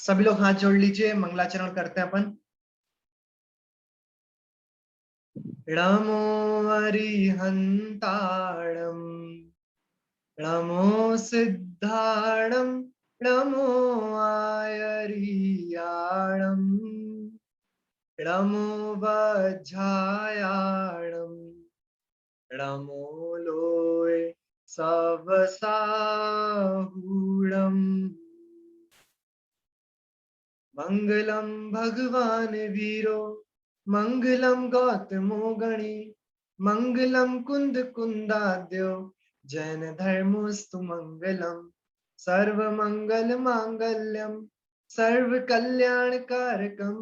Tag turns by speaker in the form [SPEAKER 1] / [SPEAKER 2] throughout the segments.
[SPEAKER 1] सभी लोग हाथ जोड़ लीजिए, मंगलाचरण करते हैं अपन। नमो अरिहंताणं, नमो सिद्धाणं, नमो आयरियाणं, नमो वज्रायाणं, नमो लोय सवसाहूणम्। मंगलम भगवान वीरो, मंगलम गौतमो गणी, मंगलम कुंद कुंदाद्यो, जैन धर्मोस्तु मंगलम। सर्व मंगल मांगल्यम, सर्व कल्याण कारकम,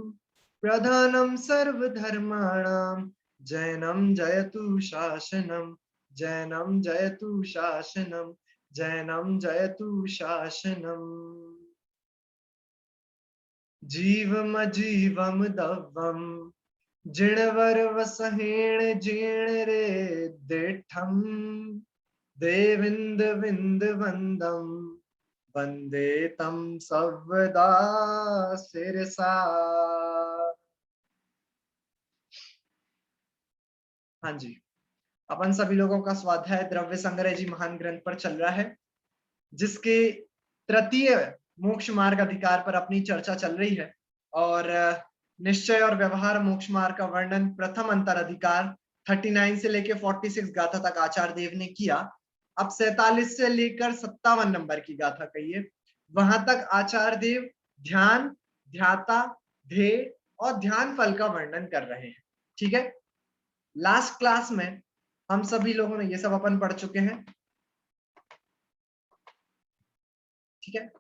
[SPEAKER 1] प्रधानम सर्व धर्माणाम, जैनम जयतु शासनम, जैनम जयतु शासनम, जैनम जयतु शासनम। जीवमजीवम दव्वम, जिणवर वसहेण जीर्ण रे देठम, देविंद विंद वंदम, वंदे तम सर्वदा सिरसा। हाँ जी, अपन सभी लोगों का स्वाध्याय द्रव्य संग्रह जी महान ग्रंथ पर चल रहा है, जिसके तृतीय मोक्ष मार्ग अधिकार पर अपनी चर्चा चल रही है। और निश्चय और व्यवहार मोक्ष मार्ग का वर्णन प्रथम अंतर अधिकार 39 से लेकर 46 गाथा तक आचार्य देव ने किया। अब 47 से लेकर 57 नंबर की गाथा कहिए, वहां तक आचार्य देव ध्यान, ध्याता, ध्येय और ध्यान फल का वर्णन कर रहे हैं। ठीक है, लास्ट क्लास में हम सभी लोगों ने ये सब अपन पढ़ चुके हैं। ठीक है,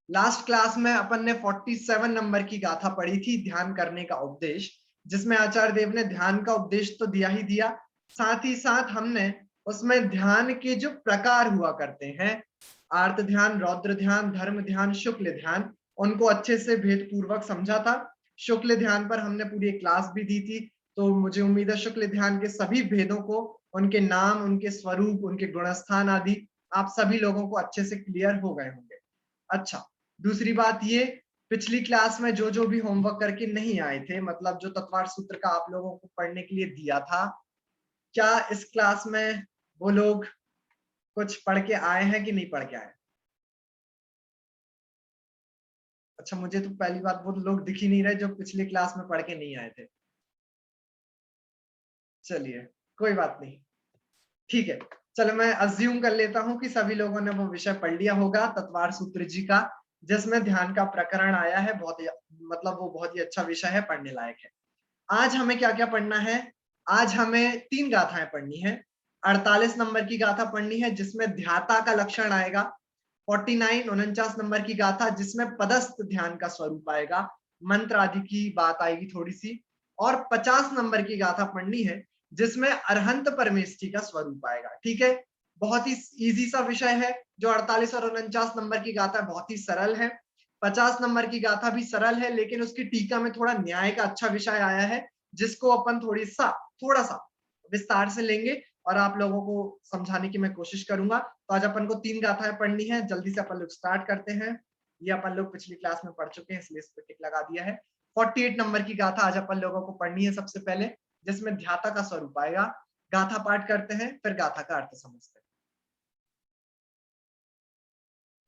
[SPEAKER 1] लास्ट क्लास में अपन ने 47 नंबर की गाथा पढ़ी थी, ध्यान करने का उपदेश, जिसमें आचार्य देव ने ध्यान का उपदेश तो दिया ही दिया, साथ ही साथ हमने उसमें ध्यान के जो प्रकार हुआ करते हैं, आर्त ध्यान, रौद्र ध्यान, धर्म ध्यान, शुक्ल ध्यान, उनको अच्छे से भेदपूर्वक समझा था। शुक्ल ध्यान पर हमने पूरी क्लास भी दी थी, तो मुझे उम्मीद है शुक्ल ध्यान के सभी भेदों को, उनके नाम, उनके स्वरूप, उनके गुणस्थान आदि आप सभी लोगों को अच्छे से क्लियर हो गए होंगे। अच्छा, दूसरी बात ये, पिछली क्लास में जो जो भी होमवर्क करके नहीं आए थे, मतलब जो तत्वार्थ सूत्र का आप लोगों को पढ़ने के लिए दिया था, क्या इस क्लास में वो लोग कुछ पढ़ के आए हैं कि नहीं पढ़ के आए? अच्छा, मुझे तो पहली बात वो लोग दिख ही नहीं रहे जो पिछली क्लास में पढ़ के नहीं आए थे। चलिए, कोई बात नहीं, ठीक है। चलो, मैं अज्यूम कर लेता हूं कि सभी लोगों ने वो विषय पढ़ लिया होगा, तत्वार्थ सूत्र जी का, जिसमें ध्यान का प्रकरण आया है। बहुत ही, मतलब वो बहुत ही अच्छा विषय है, पढ़ने लायक है। आज हमें क्या क्या पढ़ना है? आज हमें 3 गाथाएं पढ़नी है। 48 नंबर की गाथा पढ़नी है, जिसमें ध्याता का लक्षण आएगा। 49 नंबर की गाथा, जिसमें पदस्थ ध्यान का स्वरूप आएगा, मंत्र आदि की बात आएगी थोड़ी सी। और 50 नंबर की गाथा पढ़नी है, जिसमें अरहंत परमेष्ठी का स्वरूप आएगा। ठीक है, बहुत ही इजी सा विषय है। जो 48 और 49 नंबर की गाथा बहुत ही सरल है। 50 नंबर की गाथा भी सरल है, लेकिन उसकी टीका में थोड़ा न्याय का अच्छा विषय आया है, जिसको अपन थोड़ा सा विस्तार से लेंगे और आप लोगों को समझाने की मैं कोशिश करूंगा। तो आज अपन को 3 गाथाएं पढ़नी है, जल्दी से अपन लोग स्टार्ट करते हैं। ये अपन लोग पिछली क्लास में पढ़ चुके हैं, इसलिए इस पर टिक लगा दिया है। 48 नंबर की गाथा आज अपन लोगों को पढ़नी है सबसे पहले, जिसमें ध्याता का स्वरूप आएगा। गाथा पाठ करते हैं, फिर गाथा का अर्थ समझते हैं।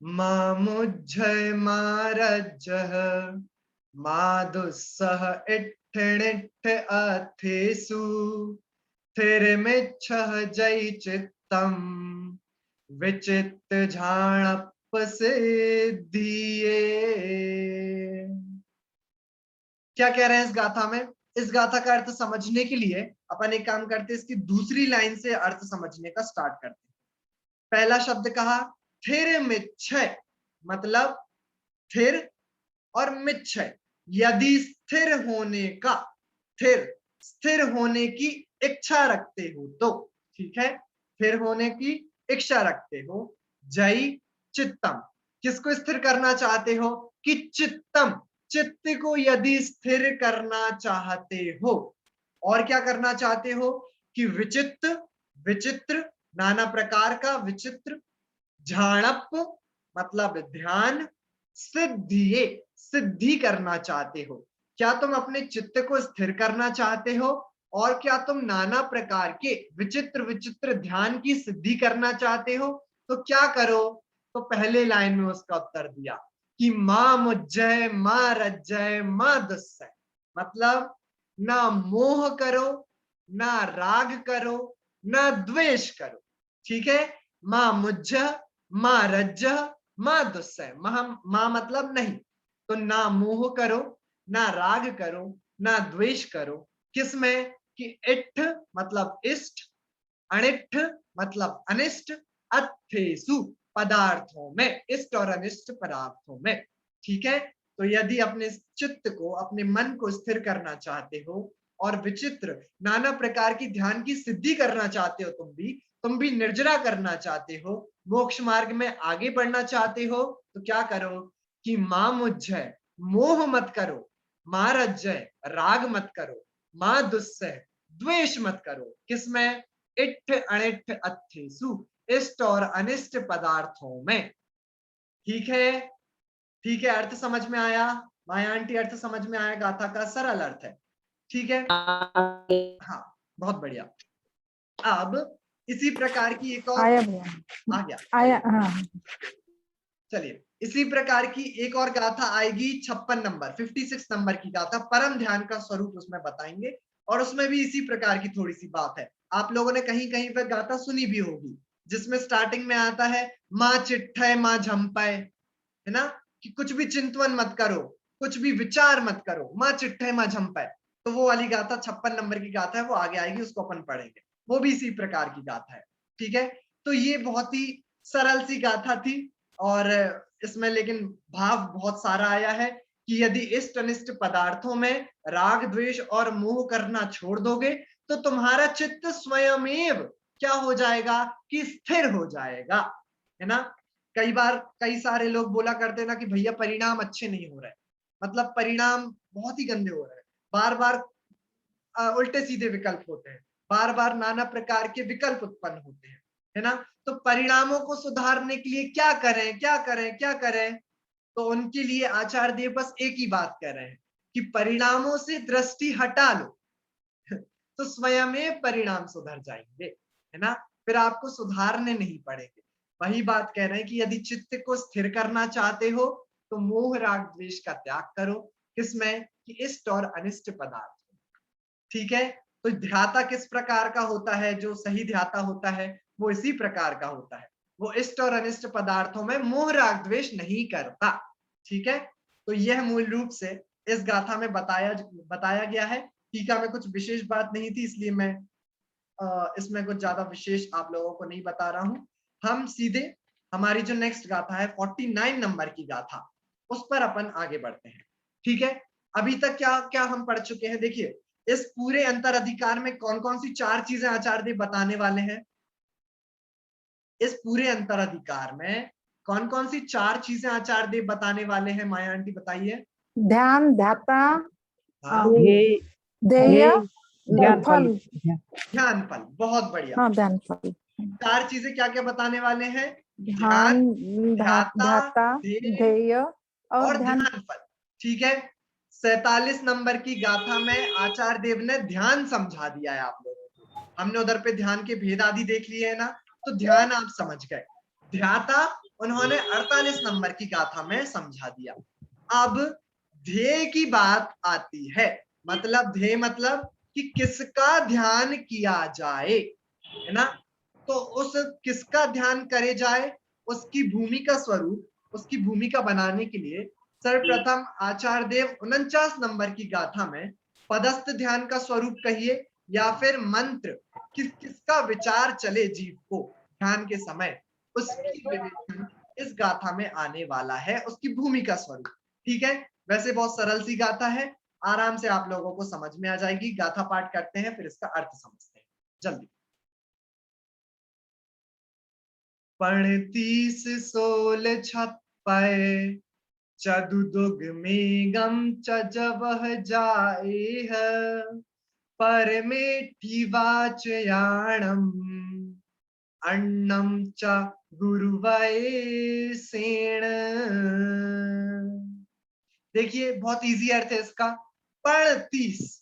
[SPEAKER 1] मामुज्झय मारज्जः, मादुस्सह इट्ठिणिट्ठ अथेषु, थिरमिच्छः जयि चित्तम्, विचित्त झाणप सिद्धिये। क्या कह रहे हैं इस गाथा में? इस गाथा का अर्थ समझने के लिए अपन एक काम करते हैं, इसकी दूसरी लाइन से अर्थ समझने का स्टार्ट करते हैं। पहला शब्द कहा थिर मिच्छय, मतलब थिर और मिच्छय, यदि स्थिर होने का, थिर स्थिर होने की इच्छा रखते हो तो। ठीक है, स्थिर होने की इच्छा रखते हो। जय चित्तम, किसको स्थिर करना चाहते हो? कि चित्तम, चित्त को यदि स्थिर करना चाहते हो। और क्या करना चाहते हो? कि विचित्र, विचित्र नाना प्रकार का विचित्र, झाणप मतलब ध्यान, सिद्धिये, सिद्धि करना चाहते हो? क्या तुम अपने चित्त को स्थिर करना चाहते हो? और क्या तुम नाना प्रकार के विचित्र विचित्र ध्यान की सिद्धि करना चाहते हो? तो क्या करो? तो पहले लाइन में उसका उत्तर दिया कि मां मुज्जय मां रज्जय मां दुस्सह, मतलब ना मोह करो, ना राग करो, ना द्वेष करो। ठीक है, मां मुज्ज, मां रज्ज, मां दुस्सह। मां मतलब नहीं, तो ना मोह करो, ना राग करो, ना द्वेष करो। किसमें? कि इट्ठ मतलब इष्ट, अनिष्ठ मतलब अनिष्ट, अर्थेषु पदार्थों में, इष्ट और अनिष्ट पदार्थों में। ठीक है, तो यदि अपने चित्त को, अपने मन को स्थिर करना चाहते हो और विचित्र नाना प्रकार की ध्यान की सिद्धि करना चाहते हो, तुम भी निर्जरा करना चाहते हो, मोक्ष मार्ग में आगे बढ़ना चाहते हो, तो क्या करो कि मां मुज्जय, मोह मत करो, मां रज्जय, राग मत करो, मां दुस्सह, द्वेष मत करो। किसमें? इट्ठ अनिट्ठ अत्थेसु, इष्ट और अनिष्ट पदार्थों में। ठीक है, ठीक है, अर्थ समझ में आया? माया आंटी, अर्थ समझ में आया? गाथा का सरल अर्थ है। ठीक है, हाँ, बहुत बढ़िया। अब इसी प्रकार की एक और
[SPEAKER 2] आया भैया,
[SPEAKER 1] आ गया,
[SPEAKER 2] आया, हाँ।
[SPEAKER 1] चलिए, इसी प्रकार की एक और गाथा आएगी 56 नंबर, 56 नंबर की गाथा, परम ध्यान का स्वरूप उसमें बताएंगे, और उसमें भी इसी प्रकार की थोड़ी सी बात है। आप लोगों ने कहीं कहीं पर गाथा सुनी भी होगी, जिसमें स्टार्टिंग में आता है माँ चिट्ठय माँ झंपय, है ना, कि कुछ भी चिंतवन मत करो, कुछ भी विचार मत करो, माँ चिट्ठय माँ झंपय। तो वो वाली गाथा 56 नंबर की गाथा है, वो आगे आएगी, उसको अपन पढ़ेंगे। वो भी इसी प्रकार की गाथा है। ठीक है, तो ये बहुत ही सरल सी गाथा थी, और इसमें लेकिन भाव बहुत सारा आया है कि यदि इष्ट अनिष्ट पदार्थों में राग द्वेष और मोह करना छोड़ दोगे, तो तुम्हारा चित्त स्वयमेव क्या हो जाएगा कि स्थिर हो जाएगा, है ना। कई बार कई सारे लोग बोला करते ना कि भैया परिणाम अच्छे नहीं हो रहे, मतलब परिणाम बहुत ही गंदे हो रहे हैं, बार बार उल्टे सीधे विकल्प होते हैं, बार बार नाना प्रकार के विकल्प उत्पन्न होते हैं, है ना। तो परिणामों को सुधारने के लिए क्या करें, क्या करें, क्या करें? तो उनके लिए आचार्य देव बस एक ही बात कह रहे हैं कि परिणामों से दृष्टि हटा लो तो स्वयं परिणाम सुधर जाएंगे, है ना। फिर आपको सुधारने नहीं पड़ेंगे। वही बात कह रहे हैं कि यदि चित्त को स्थिर करना चाहते हो, तो मोह राग द्वेष का त्याग करो। किसमें? कि इष्ट और अनिष्ट पदार्थ। ठीक है, तो ध्याता किस प्रकार का होता है? जो सही ध्याता होता है वो इसी प्रकार का होता है, वो इष्ट और अनिष्ट पदार्थों में मोह राग द्वेष नहीं करता। ठीक है, तो यह मूल रूप से इस गाथा में बताया गया है। टीका में कुछ विशेष बात नहीं थी, इसलिए मैं इसमें कुछ ज्यादा विशेष आप लोगों को नहीं बता रहा हूं। हम सीधे हमारी जो नेक्स्ट गाथा है 49 नंबर की गाथा, उस पर अपन आगे बढ़ते हैं। ठीक है, अभी तक क्या क्या हम पढ़ चुके हैं? देखिए, इस पूरे अंतर अधिकार में कौन कौन सी चार चीजें आचार्य देव बताने वाले हैं? इस पूरे अंतर अधिकार में कौन कौन सी चार चीजें आचार्य देव बताने वाले हैं? माया आंटी बताइए।
[SPEAKER 2] ध्यान, ध्याता,
[SPEAKER 1] हाँ,
[SPEAKER 2] ध्येय,
[SPEAKER 3] ज्ञान
[SPEAKER 2] फल।
[SPEAKER 1] ध्यान फल, बहुत बढ़िया।
[SPEAKER 2] हाँ, ध्यान फल।
[SPEAKER 1] चार चीजें क्या क्या बताने वाले हैं?
[SPEAKER 2] ध्यान,
[SPEAKER 1] ध्यान, ध्याता,
[SPEAKER 2] ध्याता,
[SPEAKER 1] ध्येय
[SPEAKER 2] ध्येय और
[SPEAKER 1] और
[SPEAKER 2] ध्यान।
[SPEAKER 1] ध्यान फल। ठीक है, 47 नंबर की गाथा में आचार्य देव ने ध्यान समझा दिया है आप लोगों को। हमने उधर पे ध्यान के भेद आदि देख लिए है ना, तो ध्यान आप समझ गए। ध्याता उन्होंने 48 नंबर की गाथा में समझा दिया। अब ध्येय की बात आती है, मतलब ध्येय मतलब कि किसका ध्यान किया जाए, है ना। तो उस किसका ध्यान करे जाए, उसकी भूमिका स्वरूप, उसकी भूमिका बनाने के लिए सर्वप्रथम आचार्य देव 49 नंबर की गाथा में पदस्थ ध्यान का स्वरूप कहिए या फिर मंत्र, किसका विचार चले जीव को ध्यान के समय, उसकी विवेचन इस गाथा में आने वाला है, उसकी भूमिका स्वरूप। ठीक है, वैसे बहुत सरल सी गाथा है, आराम से आप लोगों को समझ में आ जाएगी। गाथा पाठ करते हैं, फिर इसका अर्थ समझते हैं जल्दी। पढ़तीस सोल छप्पय चदुदुग में गम चजवह जाए है परमेठी वाचयाणम अन्नम च गुरुवै सेण। देखिए बहुत इजी अर्थ है इसका, 35।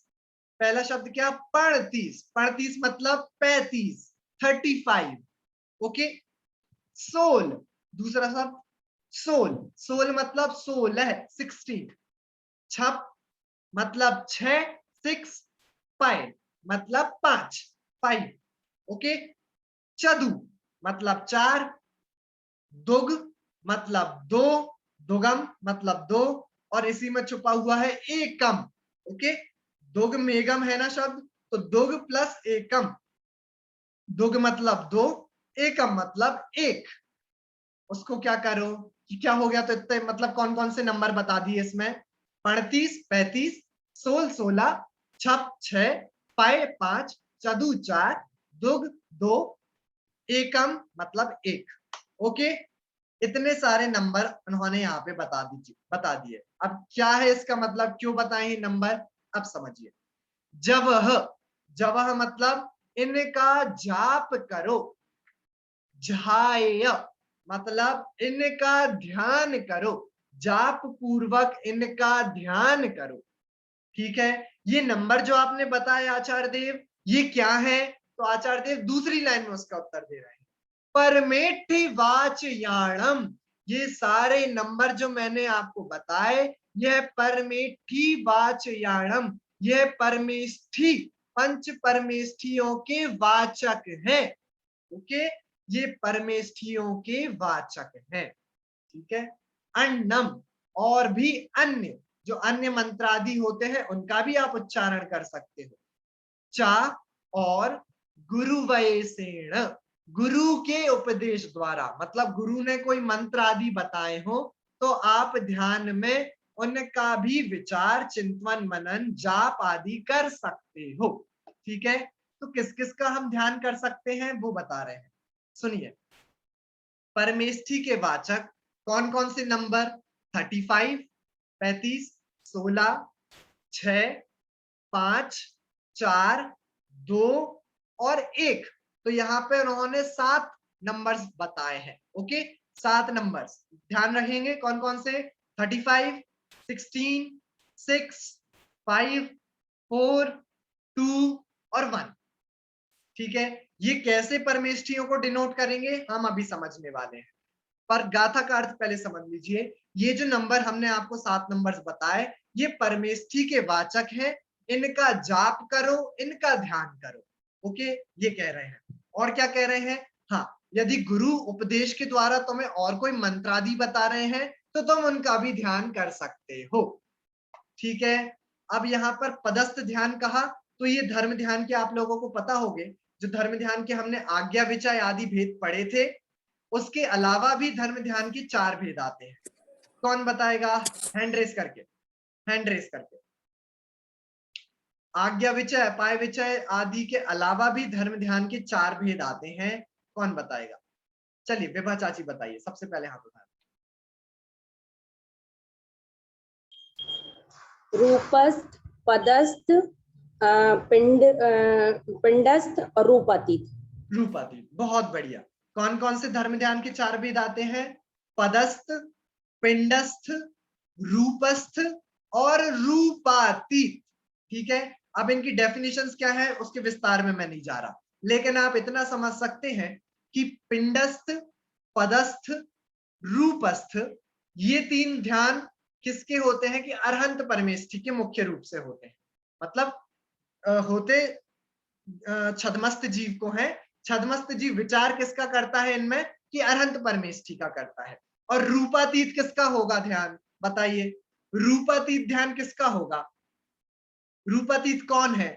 [SPEAKER 1] पहला शब्द क्या, 35। 35 मतलब 35, 35। ओके। सोल, दूसरा शब्द सोल। सोल मतलब 16, 16। छप मतलब 6, 6। फाइव मतलब 5, 5। ओके। चदु मतलब 4। दुग मतलब 2, दुगम मतलब 2। और इसी में छुपा हुआ है एकम। ओके। दुग मेगम है ना शब्द, तो दुग प्लस एकम। दुग मतलब 2, एकम मतलब 1। उसको क्या करो कि क्या हो गया, तो इतने मतलब कौन कौन से नंबर बता दिए इसमें, 35, 35, सोल 16, छप 6, पाए 5, चदु 4, दुग 2, एकम मतलब 1। ओके। इतने सारे नंबर उन्होंने यहाँ पे बता दिए। अब क्या है इसका मतलब, क्यों बताए नंबर, अब समझिए। जवह, जवह मतलब इनका जाप करो। ध्याय मतलब इनका ध्यान करो, जाप पूर्वक इनका ध्यान करो। ठीक है। ये नंबर जो आपने बताया आचार्य देव, ये क्या है, तो आचार्य देव दूसरी लाइन में उसका उत्तर दे रहे हैं, परमेठि वाचयाणम। ये सारे नंबर जो मैंने आपको बताए, यह परमेठि वाचयाणम, यह परमेष्ठी, पंच परमेष्ठियों के वाचक हैं। ओके। ये परमेष्ठियों के वाचक हैं। ठीक है। अन्नम, और भी अन्य, जो अन्य मंत्रादि होते हैं उनका भी आप उच्चारण कर सकते हो। चा और गुरुवयसेण, गुरु के उपदेश द्वारा, मतलब गुरु ने कोई मंत्र आदि बताए हो तो आप ध्यान में उनका भी विचार, चिंतन, मनन, जाप आदि कर सकते हो। ठीक है। तो किस किस का हम ध्यान कर सकते हैं वो बता रहे हैं, सुनिए। परमेष्ठी के वाचक कौन कौन से नंबर, 35, 35, 16, 6, 5, 4, 2 और 1। तो यहाँ पे उन्होंने 7 नंबर्स बताए हैं। ओके। 7 नंबर्स ध्यान रखेंगे, कौन कौन से, 35, 16, 6, 5, 4, 2 और 1। ठीक है। ये कैसे परमेष्ठियों को डिनोट करेंगे हम अभी समझने वाले हैं, पर गाथा का अर्थ पहले समझ लीजिए। ये जो नंबर हमने आपको 7 नंबर्स बताए, ये परमेष्ठी के वाचक हैं, इनका जाप करो, इनका ध्यान करो। ओके। ये कह रहे हैं। और क्या कह रहे हैं, हाँ, यदि गुरु उपदेश के द्वारा तुम्हें और कोई मंत्रादि बता रहे हैं तो तुम उनका भी ध्यान कर सकते हो। ठीक है। अब यहाँ पर पदस्थ ध्यान कहा, तो ये धर्म ध्यान के आप लोगों को पता होंगे, जो धर्म ध्यान के हमने आज्ञा विचय आदि भेद पढ़े थे, उसके अलावा भी धर्म ध्यान के 4 भेद आते हैं। कौन बताएगा, हैंड रेस करके, हैंड रेस करके। आज्ञा विचय, पाय विचय आदि के अलावा भी धर्म ध्यान के 4 भेद आते हैं, कौन बताएगा। चलिए विभा चाची बताइए, सबसे पहले हाथ उठाएं।
[SPEAKER 3] रूपस्थ, पदस्थ, पिंडस्थ और रूपातीत।
[SPEAKER 1] रूपातीत, बहुत बढ़िया। कौन कौन से धर्म ध्यान के 4 भेद आते हैं, पदस्थ, पिंडस्थ, रूपस्थ और रूपातीत। ठीक है। अब इनकी डेफिनेशंस क्या है उसके विस्तार में मैं नहीं जा रहा, लेकिन आप इतना समझ सकते हैं कि पिंडस्थ, पदस्थ, रूपस्थ, ये 3 ध्यान किसके होते हैं, कि अरहंत परमेष्ठी के मुख्य रूप से होते हैं। मतलब होते छदमस्त जीव को है। छदमस्त जीव विचार किसका करता है इनमें, कि अरहंत परमेष्ठी का करता है। और रूपातीत किसका होगा ध्यान, बताइए। रूपातीत ध्यान किसका होगा, रूपातीत कौन है,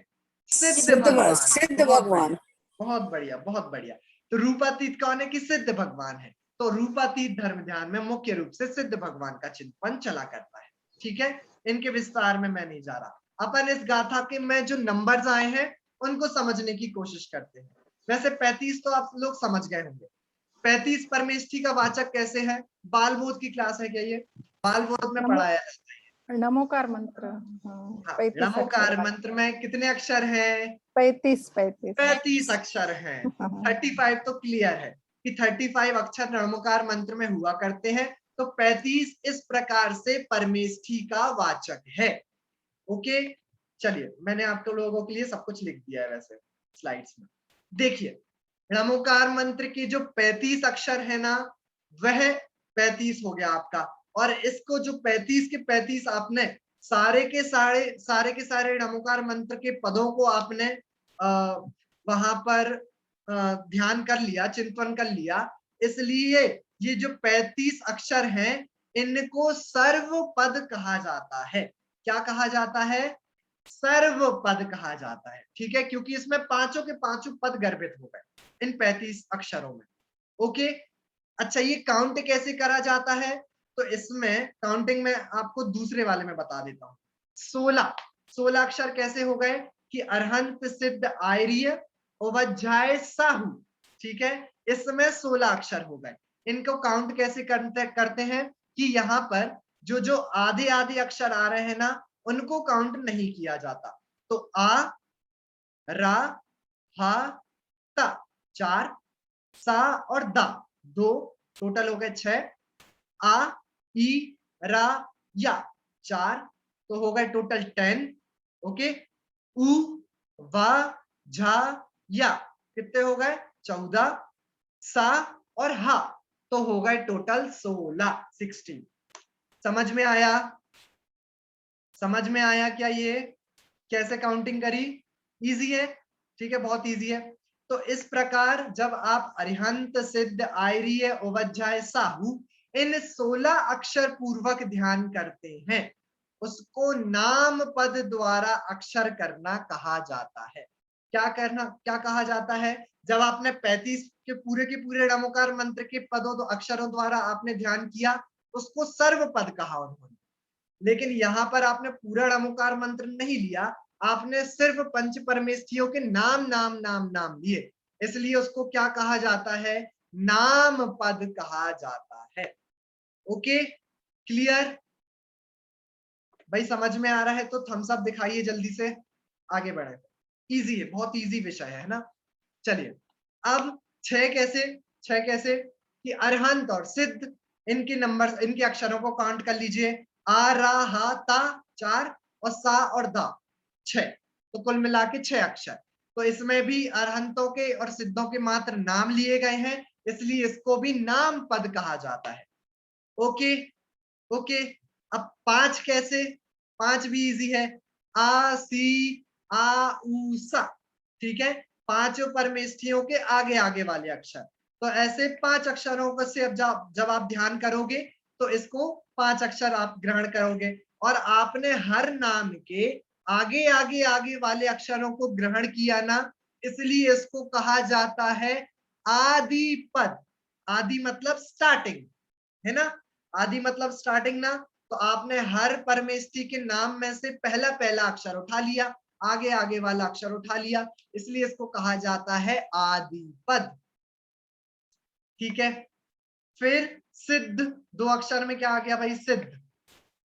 [SPEAKER 1] सिद्ध भगवान।
[SPEAKER 2] सिद्ध
[SPEAKER 1] बहुत
[SPEAKER 2] भगवान।
[SPEAKER 1] बढ़िया, बहुत बढ़िया, बहुत बढ़िया। तो रूपातीत कौन है, कि सिद्ध भगवान है। तो रूपातीत धर्म ध्यान में मुख्य रूप से सिद्ध भगवान का चिंतन चला करता है। ठीक है। इनके विस्तार में मैं नहीं जा रहा। अपन इस गाथा के में जो नंबर्स आए हैं उनको समझने की कोशिश करते हैं। वैसे 35 तो आप लोग समझ गए होंगे। 35 परमेष्ठी का वाचक कैसे है, बाल बोध की क्लास है क्या ये, बाल बोध में पढ़ाया जाता है।
[SPEAKER 2] नमोकार मंत्र।
[SPEAKER 1] हाँ,
[SPEAKER 2] 35
[SPEAKER 1] नमोकार
[SPEAKER 2] अक्षर।
[SPEAKER 1] मंत्र में कितने अक्षर हैं,
[SPEAKER 2] 35
[SPEAKER 1] 35 अक्षर हैं। 35 तो क्लियर है कि 35 अक्षर नमोकार मंत्र में हुआ करते हैं, तो 35 इस प्रकार से परमेष्ठी का वाचक है। ओके, चलिए मैंने आप लोगों के लिए सब कुछ लिख दिया है वैसे स्लाइड्स में। देखिए णमोकार मंत्र के जो 35 अक्षर है ना, वह 35 हो गया आपका। और इसको जो 35 के 35 आपने सारे के सारे णमोकार मंत्र के पदों को आपने वहां पर ध्यान कर लिया, चिंतन कर लिया। इसलिए ये जो 35 अक्षर हैं इनको सर्व पद कहा जाता है। क्या कहा जाता है? सर्व पद कहा जाता है। ठीक है, क्योंकि इसमें पांचों के पांचों पद गर्भित हो गए इन 35 अक्षरों में। ओके, अच्छा ये काउंट कैसे करा जाता है? तो इसमें काउंटिंग में आपको दूसरे वाले में बता देता हूं। 16 अक्षर कैसे हो गए कि अरहंत सिद्ध आर्य ओवज्झाय साहू। ठीक है, इसमें 16 अक्षर हो गए। इनको काउंट कैसे करते हैं कि यहाँ पर जो जो आधे आधे अक्षर आ रहे हैं ना, उनको काउंट नहीं किया जाता। तो आ, रा, हा, ता 4, सा और दा 2, टोटल हो गए 6। आ, ई, रा, या 4, तो हो गए टोटल 10। ओके, उ, वा, झा, या कितने हो गए? 14। सा और हा तो हो गए टोटल 16। समझ में आया? समझ में आया क्या ये कैसे काउंटिंग करी? इजी है, ठीक है, बहुत इजी है। तो इस प्रकार जब आप अरिहंत सिद्ध आर्य ओवज्झाय साहू इन 16 अक्षर पूर्वक ध्यान करते हैं, उसको नाम पद द्वारा अक्षर करना कहा जाता है। क्या कहा जाता है? जब आपने 35 के पूरे णमोकार मंत्र के पदों तो अक्षरों द्वारा आपने ध्यान किया, उसको सर्व पद कहा उन्होंने। लेकिन यहाँ पर आपने पूरा णमोकार मंत्र नहीं लिया, आपने सिर्फ पंच परमेष्ठियों के नाम नाम नाम नाम लिए, इसलिए उसको क्या कहा जाता है? नाम पद कहा जाता है। Okay, clear? भाई समझ में आ रहा है तो थम्स अप दिखाइए जल्दी से, आगे बढ़े। इजी है, बहुत इजी विषय है ना। चलिए अब 6 कैसे कि अरहंत और सिद्ध, इनके नंबर, इनके अक्षरों को काउंट कर लीजिए। आ, रा, हा, ता 4 और सा और दा 6, तो कुल मिला के 6 अक्षर। तो इसमें भी अरहंतों के और सिद्धों के मात्र नाम लिए गए हैं, इसलिए इसको भी नाम पद कहा जाता है। ओके ओके, अब 5 कैसे? 5 भी इजी है। आ, सी, आ, उ, सा। ठीक है, पांचों परमेष्ठियों के आगे आगे वाले अक्षर। तो ऐसे 5 अक्षरों को से अब जब आप ध्यान करोगे तो इसको 5 अक्षर आप ग्रहण करोगे, और आपने हर नाम के आगे आगे आगे वाले अक्षरों को ग्रहण किया ना, इसलिए इसको कहा जाता है आदि पद। आदि मतलब स्टार्टिंग, है ना? आदि मतलब स्टार्टिंग ना, तो आपने हर परमेष्ठी के नाम में से पहला पहला अक्षर उठा लिया, आगे आगे वाला अक्षर उठा लिया, इसलिए इसको कहा जाता है आदि पद। ठीक है, फिर सिद्ध, 2 अक्षर में क्या आ गया भाई? सिद्ध।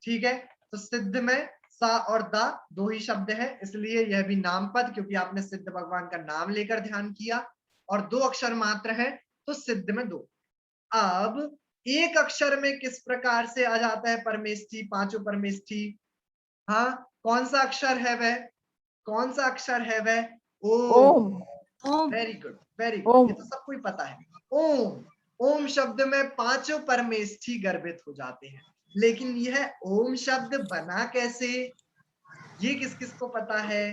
[SPEAKER 1] ठीक है, तो सिद्ध में सा और दा 2 ही शब्द है, इसलिए यह भी नाम पद, क्योंकि आपने सिद्ध भगवान का नाम लेकर ध्यान किया, और 2 अक्षर मात्र है तो सिद्ध में 2। अब एक अक्षर में किस प्रकार से आ जाता है परमेष्ठी, पांचों परमेष्ठी? हाँ, कौन सा अक्षर है वह? कौन सा अक्षर है वह? ओम।
[SPEAKER 2] ओम।
[SPEAKER 1] वेरी गुड, वेरी गुड,
[SPEAKER 2] ओम।
[SPEAKER 1] ये तो सबको ही पता है। ओम, ओम शब्द में पांचों परमेष्ठी गर्भित हो जाते हैं। लेकिन यह ओम शब्द बना कैसे, ये किस किस को पता है?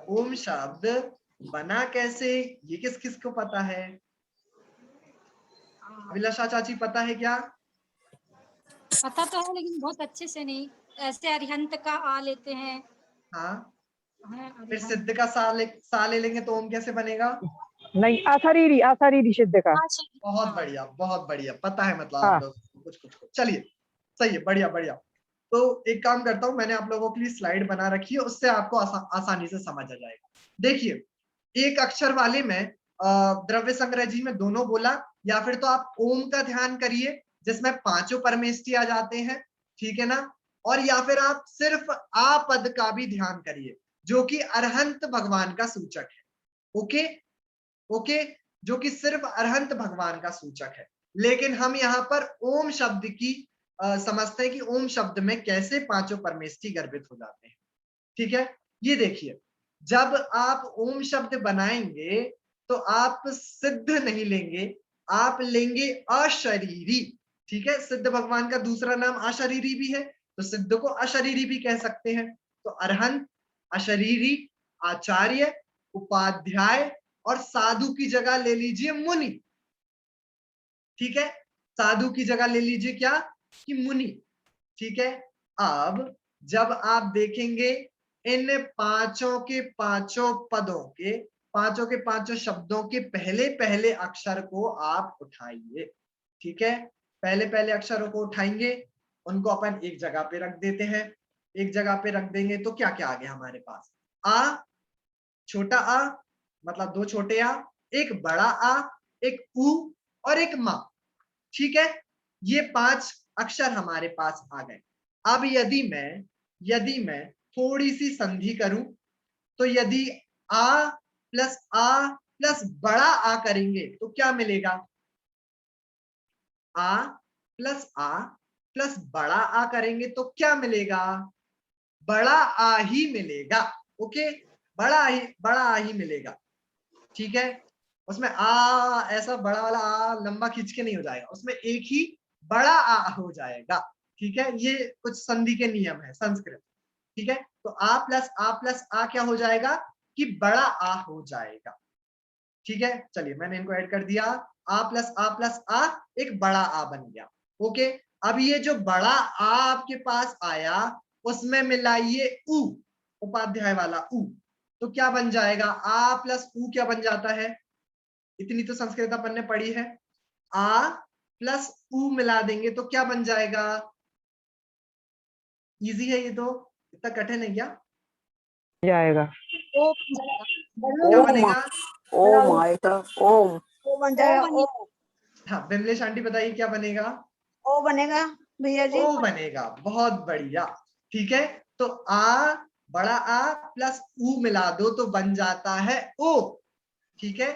[SPEAKER 1] ओम शब्द बना कैसे, ये किस किस को पता है? अभिलाषा चाची पता है क्या?
[SPEAKER 4] पता तो है लेकिन बहुत अच्छे से नहीं। ऐसे अरिहंत का आ लेते हैं।
[SPEAKER 1] हाँ,
[SPEAKER 4] हाँ,
[SPEAKER 1] फिर
[SPEAKER 4] अरिहंत।
[SPEAKER 1] सिद्ध का सा ले लेंगे तो ओम कैसे बनेगा?
[SPEAKER 2] नहीं, अशरीरी सिद्ध का।
[SPEAKER 1] बहुत बढ़िया, बहुत बढ़िया, पता है मतलब
[SPEAKER 2] हाँ।
[SPEAKER 1] आप लोग कुछ कुछ कुछ। चलिए सही है, बढ़िया बढ़िया। तो एक काम करता हूं, मैंने आप लोगों के लिए स्लाइड बना रखी है, उससे आपको आसानी से समझ आ जाएगा। देखिए, एक अक्षर वाले में द्रव्य संग्रह जी में दोनों बोला, या फिर तो आप ओम का ध्यान करिए जिसमें पांचों परमेष्ठी आ जाते हैं, ठीक है ना? और या फिर आप सिर्फ आ पद का भी ध्यान करिए, जो कि अरहंत भगवान का सूचक है। ओके ओके, जो कि सिर्फ अरहंत भगवान का सूचक है। लेकिन हम यहाँ पर ओम शब्द की समझते हैं कि ओम शब्द में कैसे पांचों परमेष्ठी गर्भित हो जाते हैं। ठीक है, ये देखिए, जब आप ओम शब्द बनाएंगे तो आप सिद्ध नहीं लेंगे, आप लेंगे अशरीरी। ठीक है, सिद्ध भगवान का दूसरा नाम अशरीरी भी है, तो सिद्ध को अशरीरी भी कह सकते हैं। तो अरहंत, अशरीरी, आचार्य, उपाध्याय और साधु की जगह ले लीजिए मुनि। ठीक है, साधु की जगह ले लीजिए क्या, कि मुनि। ठीक है, अब जब आप देखेंगे इन पांचों के पांचों पदों के, पांचों के पांचों शब्दों के पहले पहले अक्षर को आप उठाइए। ठीक है, पहले पहले अक्षरों को उठाएंगे, उनको अपन एक जगह पे रख देते हैं। एक जगह पे रख देंगे तो क्या क्या आ गया हमारे पास, आ, छोटा आ, मतलब दो छोटे आ, एक बड़ा आ, एक उ और एक मा। ठीक है, ये पांच अक्षर हमारे पास आ गए। अब यदि मैं थोड़ी सी संधि करूं, तो यदि आ प्लस बड़ा आ करेंगे तो क्या मिलेगा, आ प्लस बड़ा आ करेंगे तो क्या मिलेगा, बड़ा आ ही मिलेगा। ओके, बड़ा आ ही मिलेगा। ठीक है, उसमें आ ऐसा बड़ा वाला आ लंबा खींच के नहीं हो जाएगा, उसमें एक ही बड़ा आ हो जाएगा। ठीक है, ये कुछ संधि के नियम है संस्कृत। ठीक है, तो आ प्लस आ क्या हो जाएगा, कि बड़ा आ हो जाएगा। ठीक है, चलिए मैंने इनको ऐड कर दिया, आ प्लस आ एक बड़ा आ बन गया। ओके, अब ये जो बड़ा आ आपके पास आया, उसमें मिलाइए उ, उपाध्याय वाला उ, तो क्या बन जाएगा, आ प्लस उ क्या बन जाता है, इतनी तो संस्कृत अपन ने पढ़ी है, आ प्लस उ मिला देंगे तो क्या बन जाएगा, इजी है ये तो, इतना कठिन है क्या,
[SPEAKER 2] जाएगा।
[SPEAKER 4] ओ
[SPEAKER 1] क्या
[SPEAKER 5] ओम
[SPEAKER 1] बनेगा,
[SPEAKER 5] ओम आएगा ओम।
[SPEAKER 6] ओ बन जाएगा ओ।
[SPEAKER 1] हाँ बिमलेश आंटी बताइए क्या बनेगा,
[SPEAKER 6] ओ बनेगा भैया जी।
[SPEAKER 1] ओ बनेगा, बहुत बढ़िया। ठीक है, तो आ, बड़ा आ प्लस उ मिला दो तो बन जाता है ओ। ठीक है,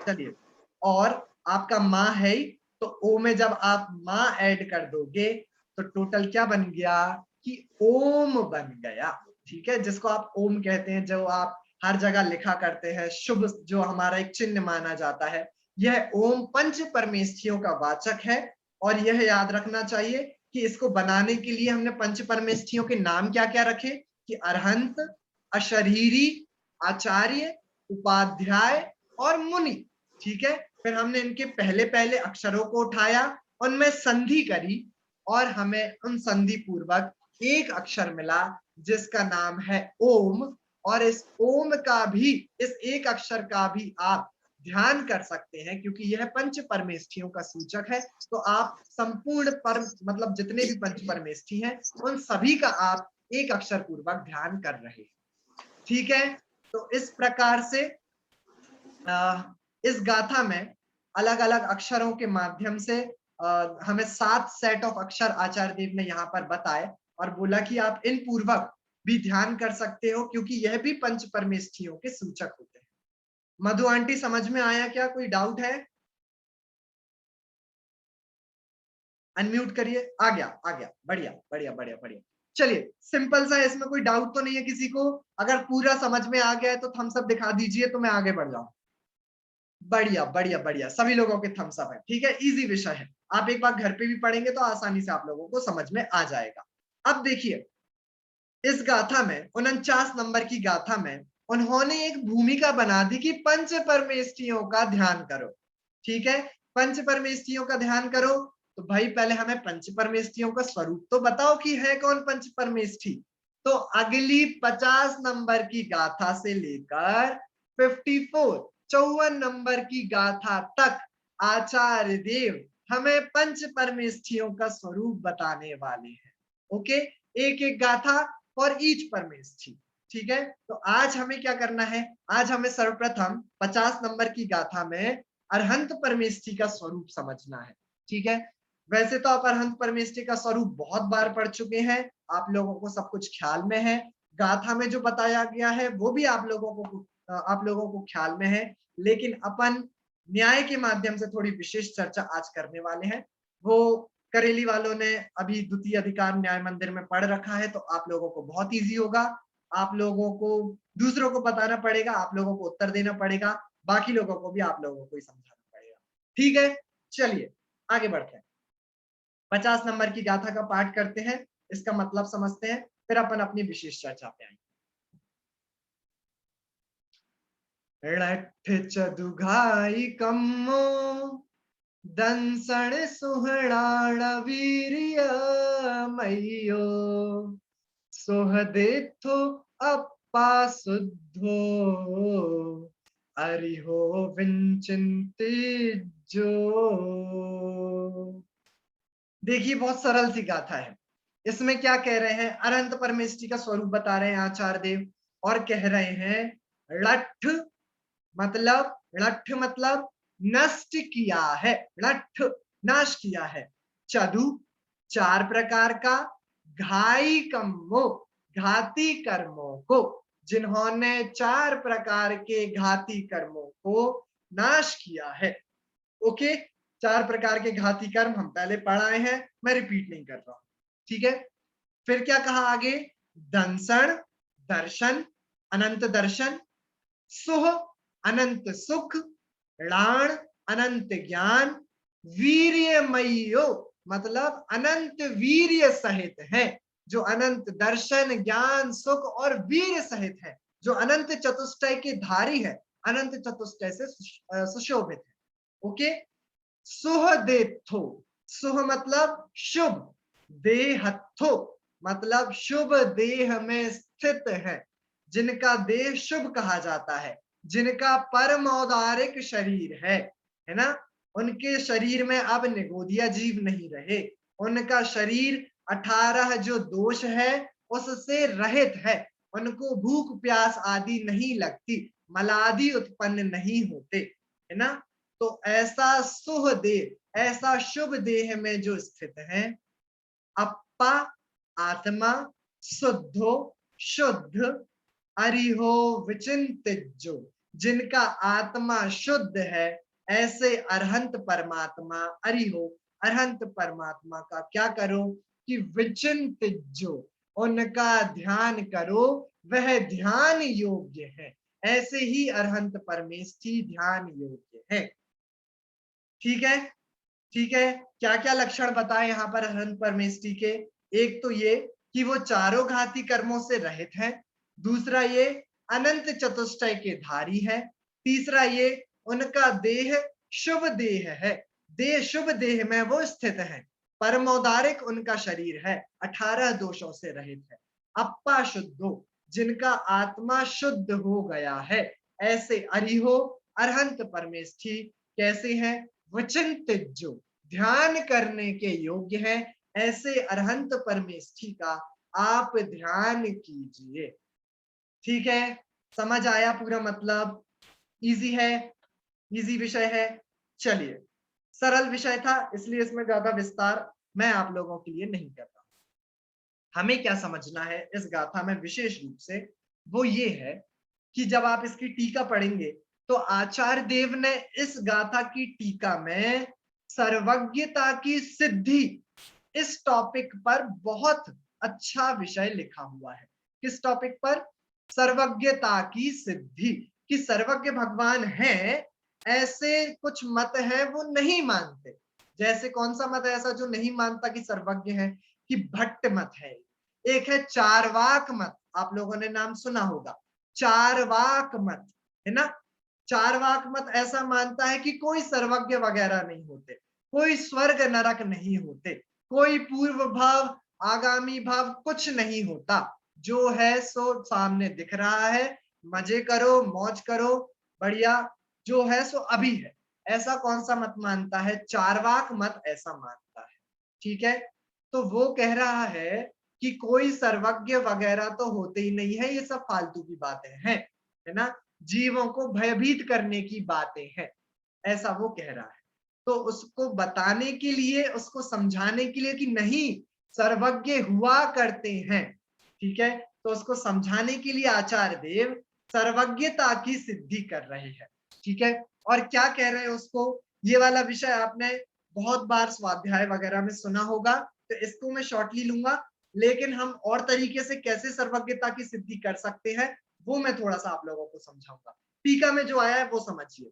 [SPEAKER 1] चलिए, और आपका माँ है ही, तो ओ में जब आप माँ ऐड कर दोगे तो टोटल क्या बन गया, कि ओम बन गया। ठीक है, जिसको आप ओम कहते हैं, जो आप हर जगह लिखा करते हैं, शुभ जो हमारा एक चिन्ह माना जाता है, यह ओम पंच परमेष्ठियों का वाचक है। और यह याद रखना चाहिए कि इसको बनाने के लिए हमने पंच परमेष्ठियों के नाम क्या क्या रखे, कि अरहंत, अशरीरी, आचार्य, उपाध्याय और मुनि। ठीक है, फिर हमने इनके पहले पहले अक्षरों को उठाया, उनमें संधि करी, और हमें उन संधि पूर्वक एक अक्षर मिला जिसका नाम है ओम। और इस ओम का भी, इस एक अक्षर का भी आप ध्यान कर सकते हैं, क्योंकि यह पंच परमेष्ठियों का सूचक है। तो आप संपूर्ण पर मतलब जितने भी पंच परमेष्ठी हैं, उन सभी का आप एक अक्षर पूर्वक ध्यान कर रहे हैं। ठीक है, तो इस प्रकार से इस गाथा में अलग अलग अक्षरों के माध्यम से हमें 7 सेट ऑफ अक्षर आचार्य देव ने यहाँ पर बताए, और बोला कि आप इन पूर्वक भी ध्यान कर सकते हो, क्योंकि यह भी पंच परमेष्ठियों के सूचक होते हैं। मधु आंटी समझ में आया क्या, कोई डाउट है, अनम्यूट करिए, आ गया बढ़िया बढ़िया बढ़िया बढ़िया। चलिए, सिंपल सा, इसमें कोई डाउट तो नहीं है किसी को, अगर पूरा समझ में आ गया है तो थम्स अप दिखा दीजिए तो मैं आगे बढ़ जाऊं। बढ़िया बढ़िया बढ़िया, सभी लोगों के थम्स अप है। ठीक है, इजी विषय है, आप एक बार घर पे भी पढ़ेंगे तो आसानी से आप लोगों को समझ में आ जाएगा। अब देखिए, इस गाथा में 49 नंबर की गाथा में उन्होंने एक भूमिका बना दी कि पंच परमेष्ठियों का ध्यान करो। ठीक है, पंच परमेष्ठियों का ध्यान करो, तो भाई पहले हमें पंच परमेष्ठियों का स्वरूप तो बताओ कि है कौन पंच परमेष्ठी। तो अगली 50 नंबर की गाथा से लेकर 54 नंबर की गाथा तक आचार्य देव हमें पंच परमेष्ठियों का स्वरूप बताने वाले हैं। ओके, एक एक गाथा फॉर ईच परमेष्ठी। ठीक है, तो आज हमें क्या करना है, आज हमें सर्वप्रथम 50 नंबर की गाथा में अरहंत परमेष्ठी का स्वरूप समझना है। ठीक है, वैसे तो आप अरहंत परमेष्ठी का स्वरूप बहुत बार पढ़ चुके हैं, आप लोगों को सब कुछ ख्याल में है, गाथा में जो बताया गया है वो भी आप लोगों को ख्याल में है। लेकिन अपन न्याय के माध्यम से थोड़ी विशेष चर्चा आज करने वाले हैं। वो करेली वालों ने अभी द्वितीय अधिकार न्याय मंदिर में पढ़ रखा है, तो आप लोगों को बहुत इजी होगा। आप लोगों को दूसरों को बताना पड़ेगा, आप लोगों को उत्तर देना पड़ेगा, बाकी लोगों को भी आप लोगों को ही समझाना पड़ेगा। ठीक है, चलिए आगे बढ़ते हैं। 50 नंबर की गाथा का पाठ करते हैं, इसका मतलब समझते हैं, फिर अपन अपनी विशेष चर्चा पे आएंगे। लठ चदुघाई कम्मो दंसण सुहणाण वीर्य मयो सोह देथो अप्पा सुद्धो अरिहो विंचिंति जो। देखिए बहुत सरल सी गाथा है। इसमें क्या कह रहे हैं, अनंत परमेष्टि का स्वरूप बता रहे हैं आचार्य देव, और कह रहे हैं लठ मतलब नष्ट किया है, लठ नाश किया है। चदु चार प्रकार का, घाई कम्मो घाती कर्मों को, जिन्होंने चार प्रकार के घाती कर्मों को नाश किया है। ओके, चार प्रकार के घाती कर्म हम पहले पढ़ाए हैं, मैं रिपीट नहीं कर रहा हूं। ठीक है, फिर क्या कहा आगे, दंसण दर्शन, अनंत दर्शन, सुह अनंत सुख, णाण अनंत ज्ञान, वीर्यमयो मतलब अनंत वीर्य सहित है, जो अनंत दर्शन ज्ञान सुख और वीर्य सहित है, जो अनंत चतुष्टय के धारी है, अनंत चतुष्टय से सुशोभित है। ओके, सुह देथो, सुह मतलब शुभ, देहथो मतलब शुभ देह में स्थित है, जिनका देह शुभ कहा जाता है, जिनका परम औदारिक शरीर है ना, उनके शरीर में अब निगोदिया जीव नहीं रहे, उनका शरीर 18 जो दोष है उससे रहित है, उनको भूख प्यास आदि नहीं लगती, मलादि उत्पन्न नहीं होते, है ना। तो ऐसा सुह देह, ऐसा शुभ देह में जो स्थित है, अप्पा आत्मा, शुद्धो शुद्ध, अरिहो विचिंतिज्जो जिनका आत्मा शुद्ध है, ऐसे अरहंत परमात्मा, अरिहो अरहंत परमात्मा का क्या करो कि विचिंतिज्जो उनका ध्यान करो, वह ध्यान योग्य है। ऐसे ही अरहंत परमेष्ठी ध्यान योग्य है। ठीक है, ठीक है, क्या क्या लक्षण बताए यहाँ पर अरहंत परमेष्ठी के, एक तो ये कि वो चारों घाती कर्मों से रहित है, दूसरा ये अनंत चतुष्टय के धारी है, तीसरा ये उनका देह शुभ देह है, देह शुभ देह में वो स्थित है, परमोदारिक उनका शरीर है, 18 दोषों से रहित है, अप्पा शुद्धो जिनका आत्मा शुद्ध हो गया है, ऐसे अरिहो अरहंत परमेष्ठी कैसे हैं, विचिंतिज्जो ध्यान करने के योग्य है, ऐसे अरहंत परमेष्ठी का आप ध्यान कीजिए। ठीक है, समझ आया पूरा मतलब, इजी है, इजी विषय है। चलिए, सरल विषय था इसलिए इसमें ज्यादा विस्तार मैं आप लोगों के लिए नहीं कर रहा। हमें क्या समझना है इस गाथा में विशेष रूप से, वो ये है कि जब आप इसकी टीका पढ़ेंगे तो आचार्य देव ने इस गाथा की टीका में सर्वज्ञता की सिद्धि इस टॉपिक पर बहुत अच्छा विषय लिखा हुआ है। किस टॉपिक पर, सर्वज्ञता की सिद्धि, कि सर्वज्ञ भगवान है, ऐसे कुछ मत है वो नहीं मानते। जैसे कौन सा मत है ऐसा जो नहीं मानता कि सर्वज्ञ है, कि भट्ट मत है, एक है चारवाक मत, आप लोगों ने नाम सुना होगा, चारवाक मत है ना। चारवाक मत ऐसा मानता है कि कोई सर्वज्ञ वगैरह नहीं होते, कोई स्वर्ग नरक नहीं होते, कोई पूर्व भाव आगामी भाव कुछ नहीं होता, जो है सो सामने दिख रहा है, मजे करो मौज करो बढ़िया, जो है सो अभी है। ऐसा कौन सा मत मानता है, चारवाक मत ऐसा मानता है। ठीक है, तो वो कह रहा है कि कोई सर्वज्ञ वगैरह तो होते ही नहीं है, ये सब फालतू की बातें हैं, है ना, जीवों को भयभीत करने की बातें हैं, ऐसा वो कह रहा है। तो उसको बताने के लिए, उसको समझाने के लिए कि नहीं सर्वज्ञ हुआ करते हैं, ठीक है, तो उसको समझाने के लिए आचार्य देव सर्वज्ञता की सिद्धि कर रहे हैं। ठीक है। और क्या कह रहे हैं उसको, ये वाला विषय आपने बहुत बार स्वाध्याय वगैरह में सुना होगा, तो इसको मैं शॉर्टली लूंगा, लेकिन हम और तरीके से कैसे सर्वज्ञता की सिद्धि कर सकते हैं वो मैं थोड़ा सा आप लोगों को समझाऊंगा। टीका में जो आया है वो समझिए।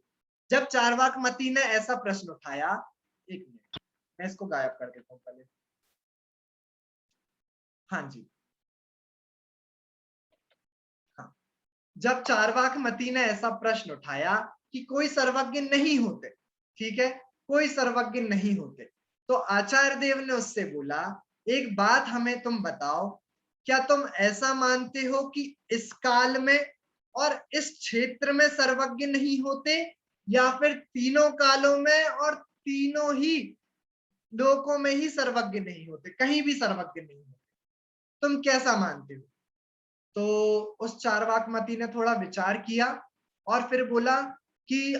[SPEAKER 1] जब चार्वाक मती ने ऐसा प्रश्न उठाया, एक मिनट मैं इसको गायब कर देता हूं पहले। हाँ जी, हाँ, जब चार्वाक मती ने ऐसा प्रश्न उठाया कि कोई सर्वज्ञ नहीं होते, ठीक है, कोई सर्वज्ञ नहीं होते, तो आचार्य देव ने उससे बोला, एक बात हमें तुम बताओ, क्या तुम ऐसा मानते हो कि इस काल में और इस क्षेत्र में सर्वज्ञ नहीं होते, या फिर तीनों कालों में और तीनों ही लोकों में ही सर्वज्ञ नहीं होते, कहीं भी सर्वज्ञ नहीं होते, तुम कैसा मानते हो? तो उस चार्वाक मती ने थोड़ा विचार किया और फिर बोला कि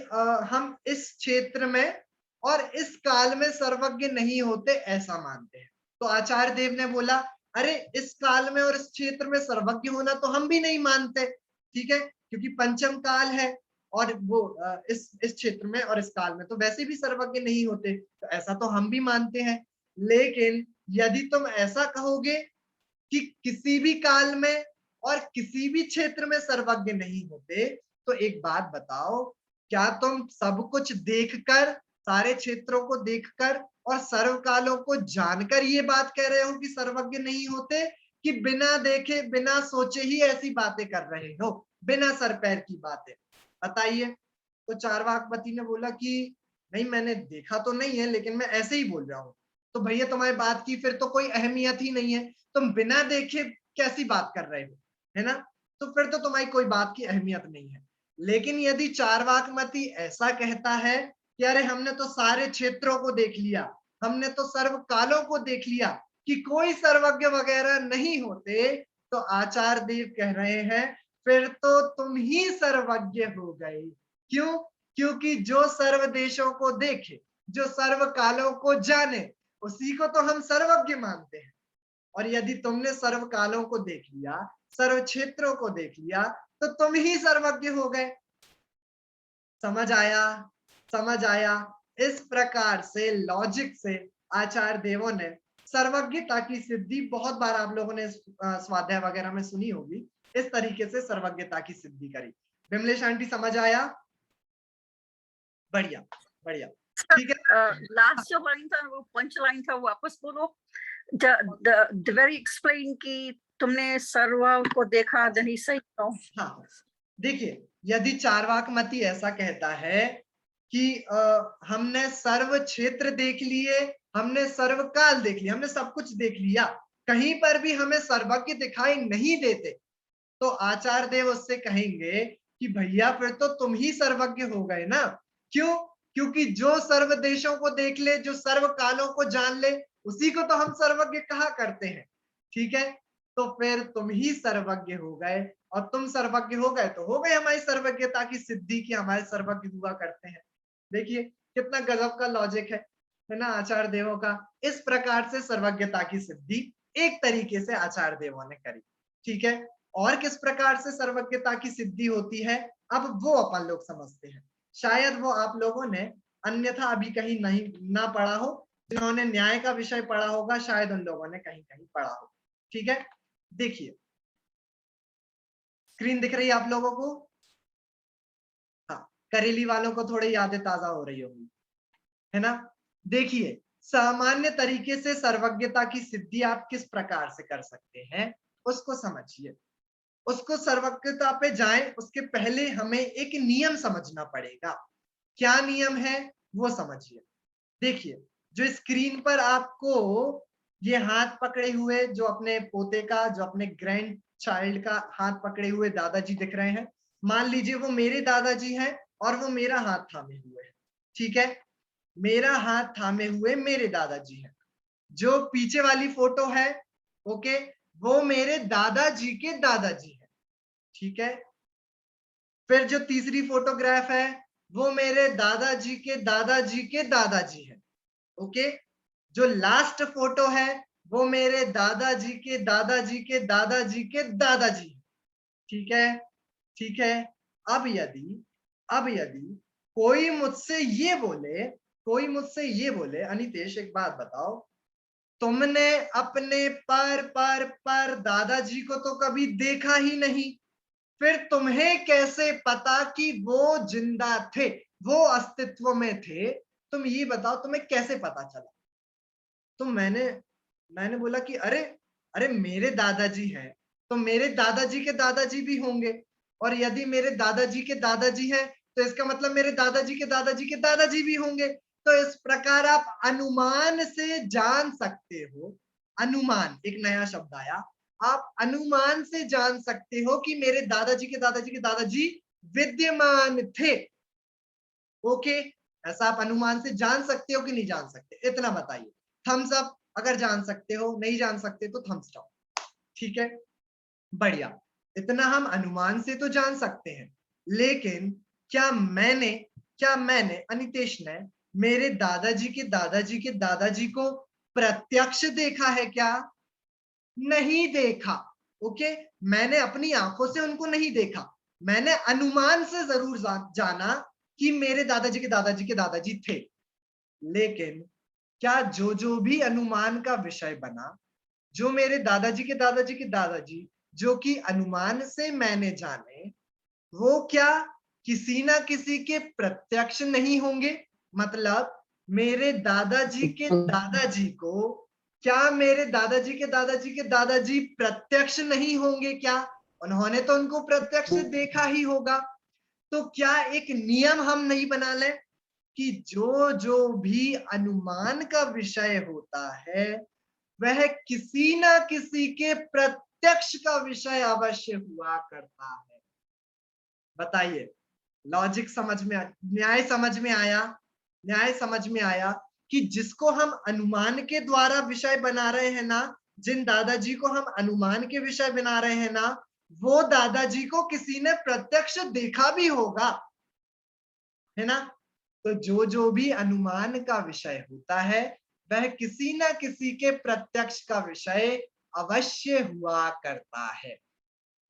[SPEAKER 1] हम इस क्षेत्र में और इस काल में सर्वज्ञ नहीं होते ऐसा मानते हैं। तो आचार्य देव ने बोला, अरे इस काल में और इस क्षेत्र में सर्वज्ञ होना तो हम भी नहीं मानते, ठीक है, क्योंकि पंचम काल है और वो इस क्षेत्र में और इस काल में तो वैसे भी सर्वज्ञ नहीं होते, तो ऐसा तो हम भी मानते हैं। लेकिन यदि तुम ऐसा कहोगे कि किसी भी काल में और किसी भी क्षेत्र में सर्वज्ञ नहीं होते, तो एक बात बताओ, क्या तुम सब कुछ देखकर, सारे क्षेत्रों को देखकर और सर्वकालों को जानकर ये बात कह रहे हो कि सर्वज्ञ नहीं होते, कि बिना देखे बिना सोचे ही ऐसी बातें कर रहे हो, बिना सर पैर की बातें? बताइए। तो चार्वाकपति ने बोला कि नहीं, मैंने देखा तो नहीं है, लेकिन मैं ऐसे ही बोल रहा हूँ। तो भैया तुम्हारी बात की फिर तो कोई अहमियत ही नहीं है, तुम बिना देखे कैसी बात कर रहे हो, है ना? तो फिर तो तुम्हारी कोई बात की अहमियत नहीं है। लेकिन यदि चार्वाकमती ऐसा कहता है कि अरे हमने तो सारे क्षेत्रों को देख लिया, हमने तो सर्व कालों को देख लिया कि कोई सर्वज्ञ वगैरह नहीं होते, तो आचार्य देव कह रहे हैं फिर तो तुम ही सर्वज्ञ हो गए। क्यों? क्योंकि जो सर्व देशों को देखे, जो सर्व कालों को जाने, उसी को तो हम सर्वज्ञ मानते हैं। और यदि तुमने सर्व कालों को देख लिया, सर्व क्षेत्रों को देख लिया, तो तुम ही सर्वज्ञ हो गए। समझ आया? समझ आया? इस प्रकार से लॉजिक से आचार्य देवों ने सर्वज्ञता की सिद्धि, बहुत बार आप लोगों ने स्वाध्याय वगैरह में सुनी होगी, इस तरीके से सर्वज्ञता की सिद्धि करी। विमलेश आंटी समझ आया? बढ़िया बढ़िया, ठीक है।
[SPEAKER 5] लास्ट जो लाइन था वो पंच लाइन था, वापस बोलो। द वेरी एक्सप्लेन कि तुमने सर्व को देखा, नहीं सही तो।
[SPEAKER 1] हाँ, देखिए, यदि चार्वाकमती ऐसा कहता है कि हमने सर्व क्षेत्र देख लिए, हमने सर्व काल देख लिया, हमने सब कुछ देख लिया, कहीं पर भी हमें सर्वज्ञ दिखाई नहीं देते, तो आचार्य देव उससे कहेंगे कि भैया फिर तो तुम ही सर्वज्ञ हो गए ना। क्यों? क्योंकि जो सर्व देशों को देख ले, जो सर्व कालों को जान ले, उसी को तो हम सर्वज्ञ कहा करते हैं, ठीक है। तो फिर तुम ही सर्वज्ञ हो गए, और तुम सर्वज्ञ हो गए तो हो गए हमारी सर्वज्ञता की सिद्धि की हमारे सर्वज्ञ हुआ करते हैं। देखिए कितना गजब का लॉजिक है ना आचार्य देवों का। इस प्रकार से सर्वज्ञता की सिद्धि एक तरीके से आचार्य देवों ने करी, ठीक है। और किस प्रकार से सर्वज्ञता की सिद्धि होती है, अब वो अपन लोग समझते हैं। शायद वो आप लोगों ने अन्यथा अभी कहीं नहीं ना पढ़ा हो, जिन्होंने न्याय का विषय पढ़ा होगा शायद उन लोगों ने कहीं कहीं पढ़ा हो, ठीक है। देखिए स्क्रीन दिख रही है आप लोगों को? हाँ, करेली वालों को थोड़ी यादें ताजा हो रही होंगी, है ना। देखिए सामान्य तरीके से सर्वज्ञता की सिद्धि आप किस प्रकार से कर सकते हैं उसको समझिए। उसको सर्वज्ञता पे जाएं उसके पहले हमें एक नियम समझना पड़ेगा। क्या नियम है वो समझिए। देखिए जो स्क्रीन पर आपको ये हाथ पकड़े हुए, जो अपने पोते का, जो अपने ग्रैंड चाइल्ड का हाथ पकड़े हुए दादाजी दिख रहे हैं, मान लीजिए वो मेरे दादाजी हैं और वो मेरा हाथ थामे हुए हैं, ठीक है। मेरा हाथ थामे हुए मेरे दादाजी हैं। जो पीछे वाली फोटो है, ओके, वो मेरे दादाजी के दादाजी है, ठीक है। फिर जो तीसरी फोटोग्राफ है वो मेरे दादाजी के दादाजी के दादाजी है, ओके। जो लास्ट फोटो है वो मेरे दादाजी के दादाजी के दादाजी के दादाजी है, ठीक है। ठीक है। अब यदि अब यदि कोई मुझसे ये बोले अनितेश एक बात बताओ, तुमने अपने पर दादाजी को तो कभी देखा ही नहीं, फिर तुम्हें कैसे पता कि वो जिंदा थे, वो अस्तित्व में थे? तुम ये बताओ तुम्हें कैसे पता चला? तो मैंने बोला कि अरे अरे मेरे दादाजी हैं तो मेरे दादाजी के दादाजी भी होंगे, और यदि मेरे दादाजी के दादाजी हैं तो इसका मतलब मेरे दादाजी के दादाजी के दादाजी भी होंगे। तो इस प्रकार आप अनुमान से जान सकते हो, अनुमान एक नया शब्द आया, आप अनुमान से जान सकते हो कि मेरे दादाजी के दादाजी के दादाजी विद्यमान थे। ओके, ऐसा आप अनुमान से जान सकते हो कि नहीं जान सकते? इतना बताइए। थम्स अप अगर जान सकते हो, नहीं जान सकते तो थम्स डाउन। ठीक है, बढ़िया। इतना हम अनुमान से तो जान सकते हैं, लेकिन क्या मैंने अनितेश ने मेरे दादाजी के दादाजी के दादाजी को प्रत्यक्ष देखा है क्या? नहीं देखा। ओके, मैंने अपनी आंखों से उनको नहीं देखा, मैंने अनुमान से जरूर जाना कि मेरे दादाजी के दादाजी के दादाजी थे। लेकिन क्या जो भी अनुमान का विषय बना, जो मेरे दादाजी के दादाजी के दादाजी जो कि अनुमान से मैंने जाने, वो क्या किसी ना किसी के प्रत्यक्ष नहीं होंगे? मतलब मेरे दादाजी के दादाजी को क्या मेरे दादाजी के दादाजी के दादाजी प्रत्यक्ष नहीं होंगे क्या? उन्होंने तो उनको प्रत्यक्ष देखा ही होगा। तो क्या एक नियम हम नहीं बना लें कि जो भी अनुमान का विषय होता है वह किसी ना किसी के प्रत्यक्ष का विषय अवश्य हुआ करता है? बताइए, लॉजिक समझ में न्याय समझ में आया? न्याय समझ में आया कि जिसको हम अनुमान के द्वारा विषय बना रहे हैं ना, जिन दादाजी को हम अनुमान के विषय बना रहे हैं ना, वो दादाजी को किसी ने प्रत्यक्ष देखा भी होगा, है ना? तो जो भी अनुमान का विषय होता है वह किसी ना किसी के प्रत्यक्ष का विषय अवश्य हुआ करता है।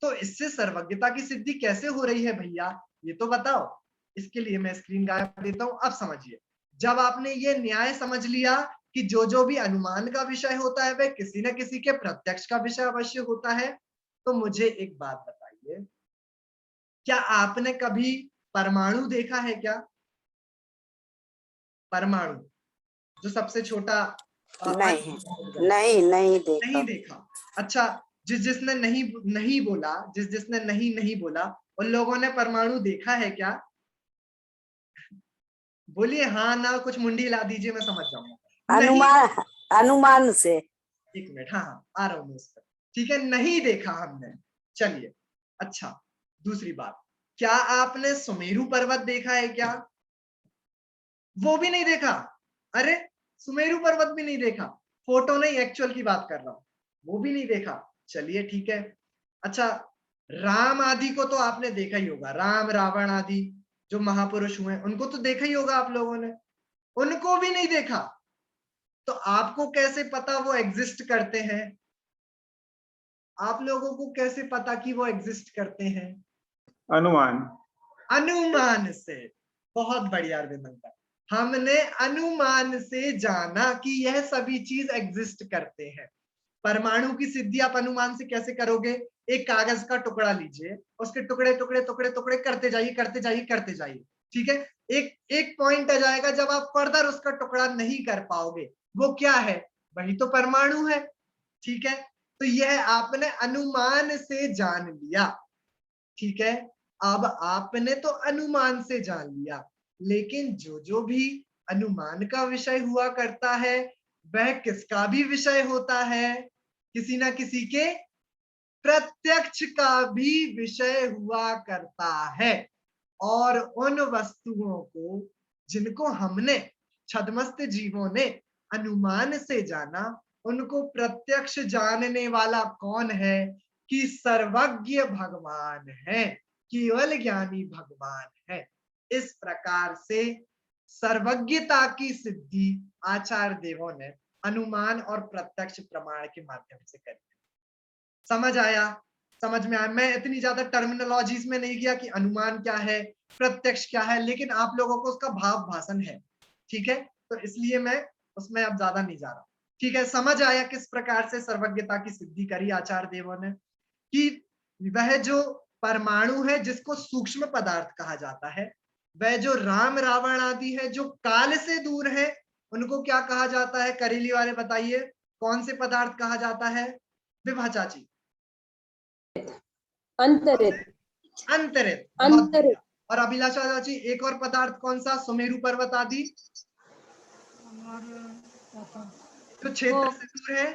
[SPEAKER 1] तो इससे सर्वज्ञता की सिद्धि कैसे हो रही है भैया, ये तो बताओ। इसके लिए मैं स्क्रीन गायब देता हूं। अब समझिए, जब आपने ये न्याय समझ लिया कि जो भी अनुमान का विषय होता है वह किसी न किसी के प्रत्यक्ष का विषय अवश्य होता है, तो मुझे एक बात बताइए, क्या आपने कभी परमाणु देखा है क्या? परमाणु जो सबसे छोटा
[SPEAKER 6] नहीं देखा।
[SPEAKER 1] नहीं देखा। अच्छा, जिसने नहीं बोला, जिसने नहीं बोला, उन लोगों ने परमाणु देखा है क्या? बोलिए हाँ ना, कुछ मुंडी हिला दीजिए, मैं समझ जाऊंगा।
[SPEAKER 6] अनुमान से।
[SPEAKER 1] एक मिनट, हाँ आ रहा हूँ मैं उस पर। ठीक है, नहीं देखा हमने। चलिए, अच्छा दूसरी बात, क्या आपने सुमेरु पर्वत देखा है क्या? वो भी नहीं देखा। अरे सुमेरु पर्वत भी नहीं देखा, फोटो नहीं एक्चुअल की बात कर रहा हूं, वो भी नहीं देखा। चलिए ठीक है। अच्छा, राम आदि को तो आपने देखा ही होगा, राम रावण आदि जो महापुरुष हुए उनको तो देखा ही होगा आप लोगों ने, उनको भी नहीं देखा। तो आपको कैसे पता वो एग्जिस्ट करते हैं? आप लोगों को कैसे पता कि वो एग्जिस्ट करते हैं? अनुमान से। बहुत बढ़िया अरविंद अंकल, हमने अनुमान से जाना कि यह सभी चीज एग्जिस्ट करते हैं। परमाणु की सिद्धि आप अनुमान से कैसे करोगे? एक कागज का टुकड़ा लीजिए, उसके टुकड़े टुकड़े टुकड़े टुकड़े करते जाइए करते जाइए करते जाइए, ठीक है? एक पॉइंट आ जाएगा जब आप फर्दर उसका टुकड़ा नहीं कर पाओगे, वो क्या है? वही तो परमाणु है। ठीक है, तो यह आपने अनुमान से जान लिया। ठीक है, अब आपने तो अनुमान से जान लिया, लेकिन जो भी अनुमान का विषय हुआ करता है वह किसका भी विषय होता है? किसी ना किसी के प्रत्यक्ष का भी विषय हुआ करता है। और उन वस्तुओं को जिनको हमने, छद्मस्त जीवों ने अनुमान से जाना, उनको प्रत्यक्ष जानने वाला कौन है? कि सर्वज्ञ भगवान है, केवल ज्ञानी भगवान है। इस प्रकार से सर्वज्ञता की सिद्धि आचार्य देवों ने अनुमान और प्रत्यक्ष प्रमाण के माध्यम से करी। समझ आया? समझ में आया? मैं इतनी ज्यादा टर्मिनोलॉजीज में नहीं गया कि अनुमान क्या है, प्रत्यक्ष क्या है, लेकिन आप लोगों को उसका भाव भाषण है, ठीक है, तो इसलिए मैं उसमें अब ज्यादा नहीं जा रहा। ठीक है, समझ आया किस प्रकार से सर्वज्ञता की सिद्धि करी आचार्य देवों ने, कि वह जो परमाणु है जिसको सूक्ष्म पदार्थ कहा जाता है, वह जो राम रावण आदि है जो काल से दूर है, उनको क्या कहा जाता है? करेली वाले बताइए, कौन से पदार्थ कहा जाता है? विभा चाची।
[SPEAKER 3] अंतरित।
[SPEAKER 1] अंतरित, बहुत
[SPEAKER 3] अंतरित।
[SPEAKER 1] बढ़िया। और अभिलाषा चाची, एक और पदार्थ कौन सा? सुमेरु पर्वत आदि जो क्षेत्र से दूर है।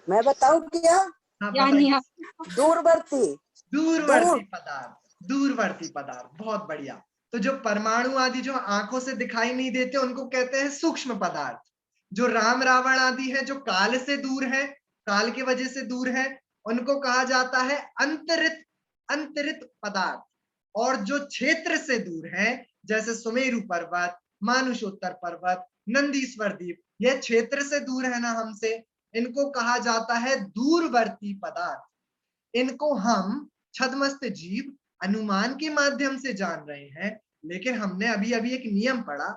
[SPEAKER 6] मैं बताऊं क्या?
[SPEAKER 1] हाँ
[SPEAKER 4] यानी
[SPEAKER 1] बताइए।
[SPEAKER 6] दूरवर्ती।
[SPEAKER 1] दूरवर्ती पदार्थ, दूरवर्ती पदार्थ, बहुत बढ़िया। तो जो परमाणु आदि जो आंखों से दिखाई नहीं देते उनको कहते हैं सूक्ष्म पदार्थ। जो राम रावण आदि है जो काल से दूर है, काल की वजह से दूर है, उनको कहा जाता है अंतरित, अंतरित पदार्थ। और जो क्षेत्र से दूर है, जैसे सुमेरु पर्वत, मानुषोत्तर पर्वत, नंदीश्वर द्वीप, ये क्षेत्र से दूर है ना हमसे, इनको कहा जाता है दूरवर्ती पदार्थ। इनको हम छद्मस्त जीव अनुमान के माध्यम से जान रहे हैं, लेकिन हमने अभी अभी एक नियम पढ़ा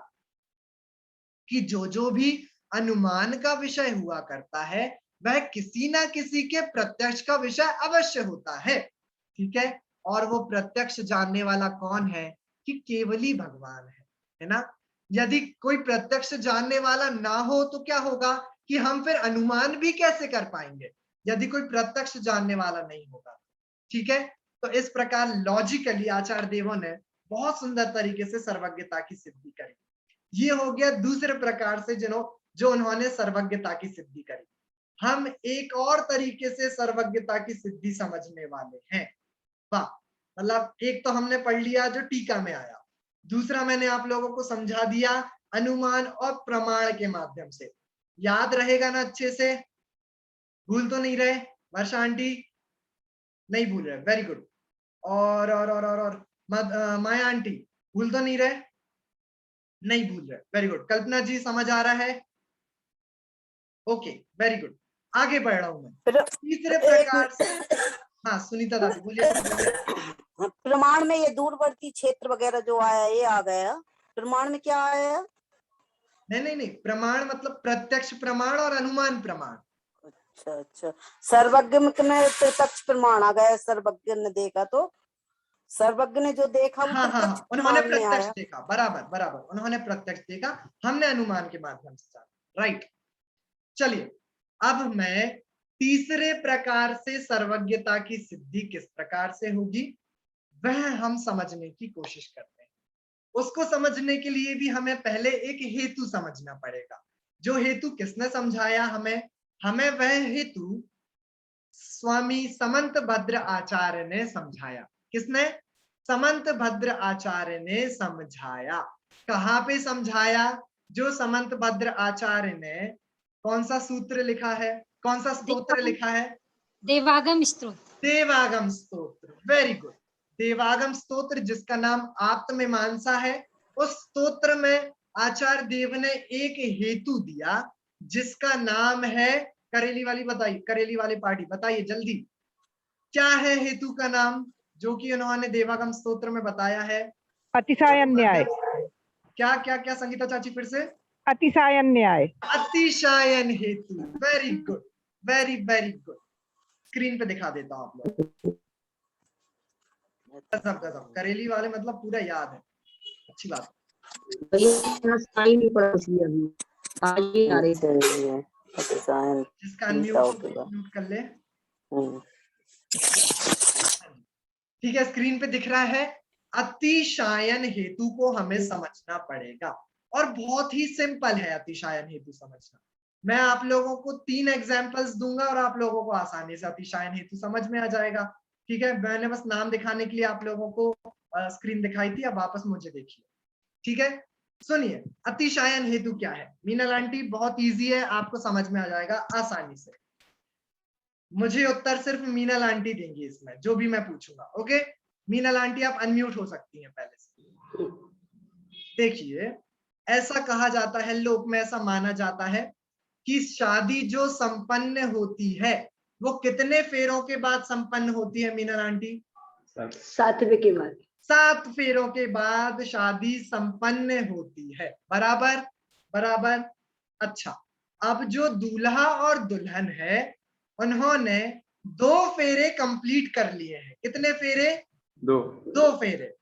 [SPEAKER 1] कि जो भी अनुमान का विषय हुआ करता है वह किसी ना किसी के प्रत्यक्ष का विषय अवश्य होता है, ठीक है। और वो प्रत्यक्ष जानने वाला कौन है? कि केवली भगवान है ना। यदि कोई प्रत्यक्ष जानने वाला ना हो तो क्या होगा कि हम फिर अनुमान भी कैसे कर पाएंगे, यदि कोई प्रत्यक्ष जानने वाला नहीं होगा, ठीक है। तो इस प्रकार लॉजिकली आचार्य देवों ने बहुत सुंदर तरीके से सर्वज्ञता की सिद्धि करी। ये हो गया दूसरे प्रकार से जो उन्होंने सर्वज्ञता की सिद्धि करी। हम एक और तरीके से सर्वज्ञता की सिद्धि समझने वाले हैं। वाह, मतलब एक तो हमने पढ़ लिया जो टीका में आया, दूसरा मैंने आप लोगों को समझा दिया अनुमान और प्रमाण के माध्यम से। याद रहेगा ना अच्छे से? भूल तो नहीं रहे? वर्षा आंटी नहीं भूल रहे, वेरी गुड। और माया आंटी भूल तो नहीं रहे? नहीं भूल रहे, वेरी गुड। कल्पना जी समझ आ रहा है? Okay, very good. आगे बढ़ रहा हूं मैं तीसरे प्रकार से। हाँ सुनीता दादी बोलिए।
[SPEAKER 6] प्रमाण में ये दूरवर्ती क्षेत्र वगैरह जो आया ये आ गया, प्रमाण में क्या आया?
[SPEAKER 1] नहीं, प्रमाण मतलब प्रत्यक्ष प्रमाण और अनुमान प्रमाण।
[SPEAKER 6] अच्छा, सर्वज्ञ में प्रत्यक्ष प्रमाण आ गया, सर्वज्ञ ने देखा तो सर्वज्ञ ने जो देखा वो
[SPEAKER 1] हाँ, उन्होंने
[SPEAKER 6] प्रमाण में
[SPEAKER 1] प्रत्यक्ष
[SPEAKER 6] आया।
[SPEAKER 1] देखा, बराबर, उन्होंने प्रत्यक्ष देखा, हमने अनुमान के माध्यम से जाना, राइट। चलिए अब मैं तीसरे प्रकार से सर्वज्ञता की सिद्धि किस प्रकार से होगी वह हम समझने की कोशिश करते हैं। उसको समझने के लिए भी हमें पहले एक हेतु समझना पड़ेगा। जो हेतु किसने समझाया हमें वह हेतु स्वामी समंत भद्र आचार्य ने समझाया। किसने? समंत भद्र आचार्य ने समझाया। कहाँ पे समझाया? जो समंत भद्र आचार्य ने कौन सा सूत्र लिखा है, कौन सा स्तोत्र लिखा है?
[SPEAKER 4] देवागम स्तोत्र।
[SPEAKER 1] देवागम स्तोत्र, वेरी गुड। देवागम स्तोत्र जिसका नाम आत्ममीमांसा है, उस स्तोत्र में आचार्य देव ने एक हेतु दिया जिसका नाम है, करेली वाली बताइए, करेली वाली पार्टी बताइए जल्दी, क्या है हेतु का नाम जो कि उन्होंने देवागम स्तोत्र में बताया है?
[SPEAKER 2] अतिशायन न्याय।
[SPEAKER 1] क्या क्या क्या संगीता चाची फिर से?
[SPEAKER 2] अतिशायन न्याय।
[SPEAKER 1] अतिशायन हेतु, very good, very very good. Screen पे दिखा देता हूं आप लोग। गजब, करेली वाले मतलब पूरा याद है, अच्छी बात। जिसका अनम्यूट कर ले। ठीक है, स्क्रीन पे दिख रहा है। अतिशायन हेतु को हमें समझना पड़ेगा और बहुत ही सिंपल है अतिशायन हेतु समझना। मैं आप लोगों को 3 एग्जांपल्स दूंगा और आप लोगों को आसानी से अतिशायन हेतु समझ में आ जाएगा, ठीक है। मैंने बस नाम दिखाने के लिए आप लोगों को स्क्रीन दिखाई थी, अब वापस मुझे देखिए, ठीक है। सुनिए अतिशायन हेतु क्या है। मीनल आंटी बहुत इजी है, आपको समझ में आ जाएगा आसानी से। मुझे उत्तर सिर्फ मीनल आंटी देंगी इसमें, जो भी मैं पूछूंगा, ओके। मीनल आंटी आप अनम्यूट हो सकती हैं पहले से। देखिए ऐसा कहा जाता है, लोक में ऐसा माना जाता है कि शादी जो संपन्न होती है वो कितने फेरों के बाद संपन्न होती है मीनल आंटी?
[SPEAKER 3] सातवें के बाद
[SPEAKER 1] 7 फेरों के बाद शादी संपन्न होती है। बराबर बराबर। अच्छा, अब जो दूल्हा और दुल्हन है उन्होंने 2 फेरे कंप्लीट कर लिए हैं। कितने फेरे? 2 फेरे।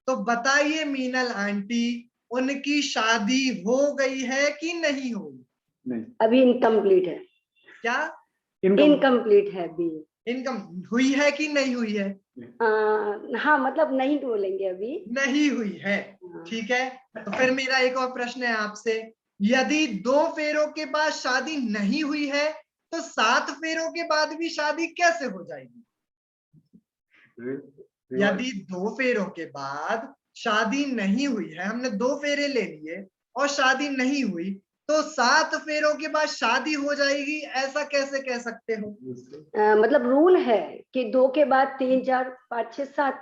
[SPEAKER 1] तो बताइए मीनल आंटी, उनकी शादी हो गई है कि नहीं हुई?
[SPEAKER 3] अभी इनकम्प्लीट है।
[SPEAKER 1] क्या
[SPEAKER 3] इनकम्प्लीट है अभी।
[SPEAKER 1] इनकम हुई है कि नहीं हुई है?
[SPEAKER 3] हाँ मतलब नहीं बोलेंगे अभी।
[SPEAKER 1] नहीं हुई है। ठीक है, तो फिर मेरा एक और प्रश्न है आपसे, यदि 2 फेरों के बाद शादी नहीं हुई है तो 7 फेरों के बाद भी शादी कैसे हो जाएगी? यदि 2 फेरों के बाद शादी नहीं हुई है, हमने 2 फेरे ले लिए और शादी नहीं हुई, तो 7 फेरों के बाद शादी हो जाएगी, ऐसा कैसे कह सकते हो?
[SPEAKER 3] मतलब रूल है कि 2 के बाद 3 4 5 6 7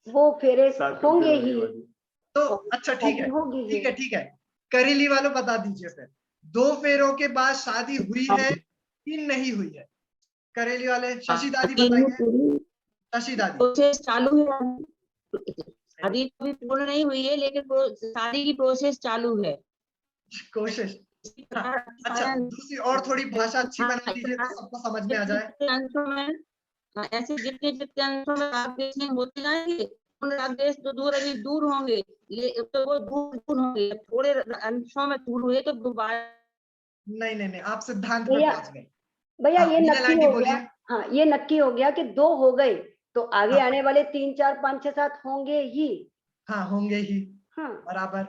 [SPEAKER 3] वो फेरे होंगे ही।
[SPEAKER 1] तो अच्छा ठीक है,
[SPEAKER 3] होगी
[SPEAKER 1] ठीक है, ठीक है, करेली वालों बता दीजिए फिर, 2 फेरों के बाद शादी हुई है कि नहीं हुई है? करेली वाले शशि दादी बताइए। शशि दादी।
[SPEAKER 7] प्रोसेस चालू है, शादी अभी पूर्ण नहीं हुई है लेकिन शादी की प्रोसेस चालू है।
[SPEAKER 1] कोशिश। हाँ, अच्छा, दूसरी और थोड़ी भाषा अच्छी बना दीजिए तो सबको समझ में आ जाए।
[SPEAKER 7] अंशों में ऐसे जितने जितने अंशों में राग देश होते जाएंगे, उन राग देश तो दूर अभी दूर होंगे, तो वो दूर दूर होंगे। थोड़े अंशों में दूर हुए तो दोबारा
[SPEAKER 1] नहीं नहीं नहीं, आप सिद्धांत पे पहुंच गए।
[SPEAKER 3] भैया
[SPEAKER 1] हाँ,
[SPEAKER 3] ये
[SPEAKER 1] मीनल
[SPEAKER 3] नक्की
[SPEAKER 1] आंटी
[SPEAKER 3] हो
[SPEAKER 1] बोलिए।
[SPEAKER 3] गया। हाँ ये नक्की हो गया कि 2 हो गए तो आगे
[SPEAKER 1] हाँ।
[SPEAKER 3] आने वाले 3 4 5 6 7 होंगे ही।
[SPEAKER 1] हाँ, होंगे ही।
[SPEAKER 3] हाँ
[SPEAKER 1] बराबर।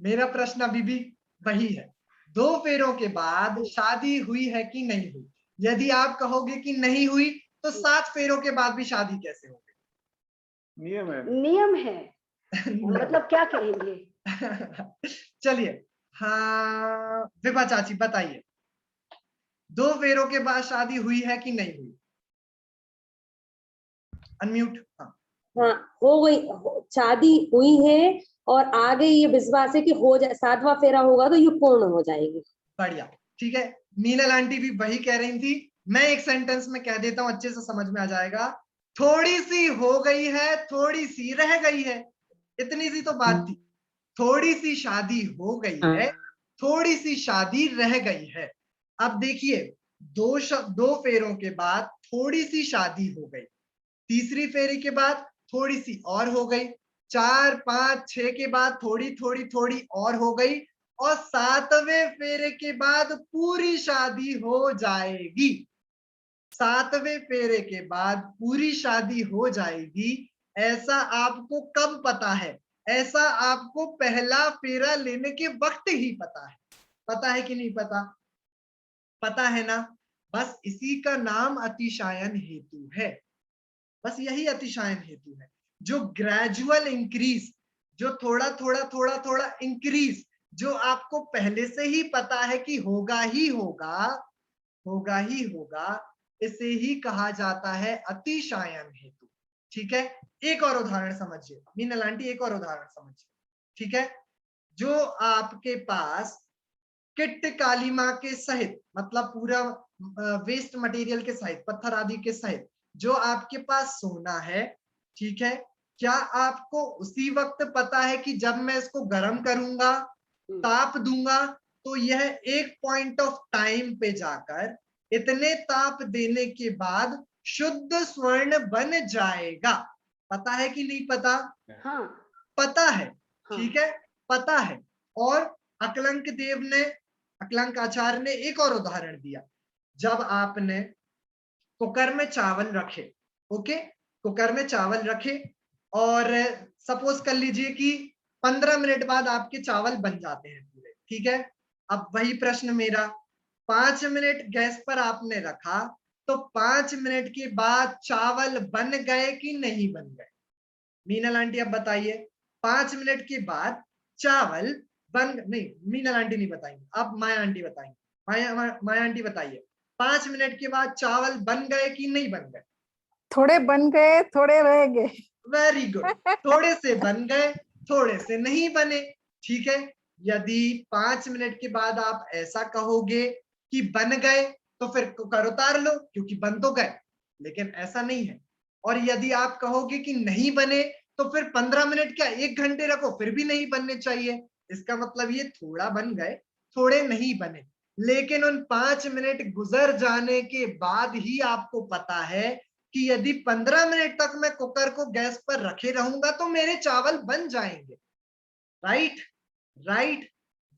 [SPEAKER 1] मेरा प्रश्न अभी भी वही है, 2 फेरों के बाद शादी हुई है कि नहीं हुई? यदि आप कहोगे कि नहीं हुई तो 7 फेरों के बाद भी शादी कैसे होगी?
[SPEAKER 3] नियम है। मतलब क्या कहेंगे?
[SPEAKER 1] चलिए, हाँ विभा चाची बताइए, 2 फेरों के बाद शादी हुई है कि नहीं हुई? अनम्यूट। हाँ,
[SPEAKER 3] हाँ हो गई, शादी हुई है और आगे ये विश्वास है कि हो जाए, 7वां फेरा होगा तो ये पूर्ण हो जाएगी।
[SPEAKER 1] बढ़िया, ठीक है। मीनल आंटी भी वही कह रही थी, मैं एक सेंटेंस में कह देता हूं, अच्छे से समझ में आ जाएगा। थोड़ी सी हो गई है, थोड़ी सी रह गई है, इतनी सी तो बात थी। थोड़ी सी शादी हो गई है, थोड़ी सी शादी रह गई है। अब देखिए, 2 फेरों के बाद थोड़ी सी शादी हो गई, तीसरी फेरी के बाद थोड़ी सी और हो गई, 4 5 6 के बाद थोड़ी थोड़ी थोड़ी और हो गई, और 7वें फेरे के बाद पूरी शादी हो जाएगी। 7वें फेरे के बाद पूरी शादी हो जाएगी, ऐसा आपको कब पता है? ऐसा आपको पहला फेरा लेने के वक्त ही पता है। पता है कि नहीं पता? पता है ना? बस इसी का नाम अतिशायन हेतु है। बस यही अतिशायन हेतु है, जो ग्रेजुअल इंक्रीज, जो थोड़ा थोड़ा थोड़ा थोड़ा इंक्रीज, जो आपको पहले से ही पता है कि होगा ही होगा, होगा ही होगा, इसे ही कहा जाता है अतिशायन हेतु। ठीक है, एक और उदाहरण समझिए मीनल आंटी, एक और उदाहरण समझिए। ठीक है, जो आपके पास किट कालीमा के सहित, मतलब पूरा वेस्ट मटेरियल के सहित, पत्थर आदि के सहित जो आपके पास सोना है, ठीक है, क्या आपको उसी वक्त पता है कि जब मैं इसको गर्म करूंगा, ताप दूंगा, तो यह एक पॉइंट ऑफ टाइम पे जाकर इतने ताप देने के बाद शुद्ध स्वर्ण बन जाएगा? पता है कि नहीं पता?
[SPEAKER 3] हाँ
[SPEAKER 1] पता है।
[SPEAKER 3] हाँ।
[SPEAKER 1] ठीक है, पता है। और अकलंक देव ने, अकलंक आचार्य ने एक और उदाहरण दिया, जब आपने कुकर में चावल रखे, ओके, कुकर में चावल रखे और सपोज कर लीजिए कि 15 मिनट बाद आपके चावल बन जाते हैं पूरे। ठीक है, अब वही प्रश्न मेरा, 5 मिनट गैस पर आपने रखा, तो 5 मिनट के बाद चावल बन गए कि नहीं बन गए? मीनल आंटी अब बताइए, 5 मिनट के बाद चावल बन, नहीं मीनल आंटी नहीं बताएंगे, अब माया आंटी बताएंगे। माया आंटी बताइए, 5 मिनट के बाद चावल बन गए कि नहीं बन गए?
[SPEAKER 2] थोड़े बन गए, थोड़े रह गए।
[SPEAKER 1] वेरी गुड, थोड़े से बन गए, थोड़े से नहीं बने। ठीक है, यदि 5 मिनट के बाद आप ऐसा कहोगे कि बन गए, तो फिर कुकर उतार लो क्योंकि बन तो गए, लेकिन ऐसा नहीं है। और यदि आप कहोगे कि नहीं बने तो फिर 15 मिनट क्या 1 घंटे रखो, फिर भी नहीं बनने चाहिए। इसका मतलब ये थोड़ा बन गए, थोड़े नहीं बने। लेकिन उन 5 मिनट गुजर जाने के बाद ही आपको पता है कि यदि 15 मिनट तक मैं कुकर को गैस पर रखे रहूंगा तो मेरे चावल बन जाएंगे। राइट राइट,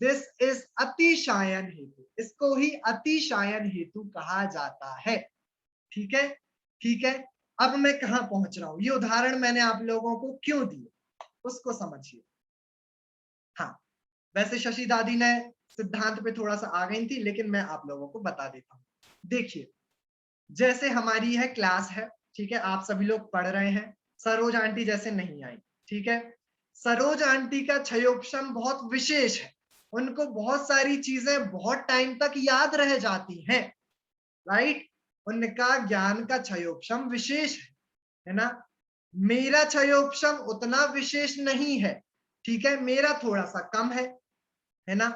[SPEAKER 1] दिस इज अतिशायन हेतु, इसको ही अतिशायन हेतु कहा जाता है। ठीक है, ठीक है। अब मैं कहां पहुंच रहा हूं, ये उदाहरण मैंने आप लोगों को क्यों दिए उसको समझिए। हाँ, वैसे शशि दादी ने सिद्धांत पे थोड़ा सा आ गई थी, लेकिन मैं आप लोगों को बता देता हूं। देखिए, जैसे हमारी है क्लास है, ठीक है, आप सभी लोग पढ़ रहे हैं, सरोज आंटी जैसे नहीं आई, ठीक है। सरोज आंटी का क्षयोपशम बहुत विशेष है, उनको बहुत सारी चीजें बहुत टाइम तक याद रह जाती हैं। राइट, उनका ज्ञान का क्षयोपशम विशेष है ना। मेरा क्षयोपशम उतना विशेष नहीं है, ठीक है, मेरा थोड़ा सा कम है ना।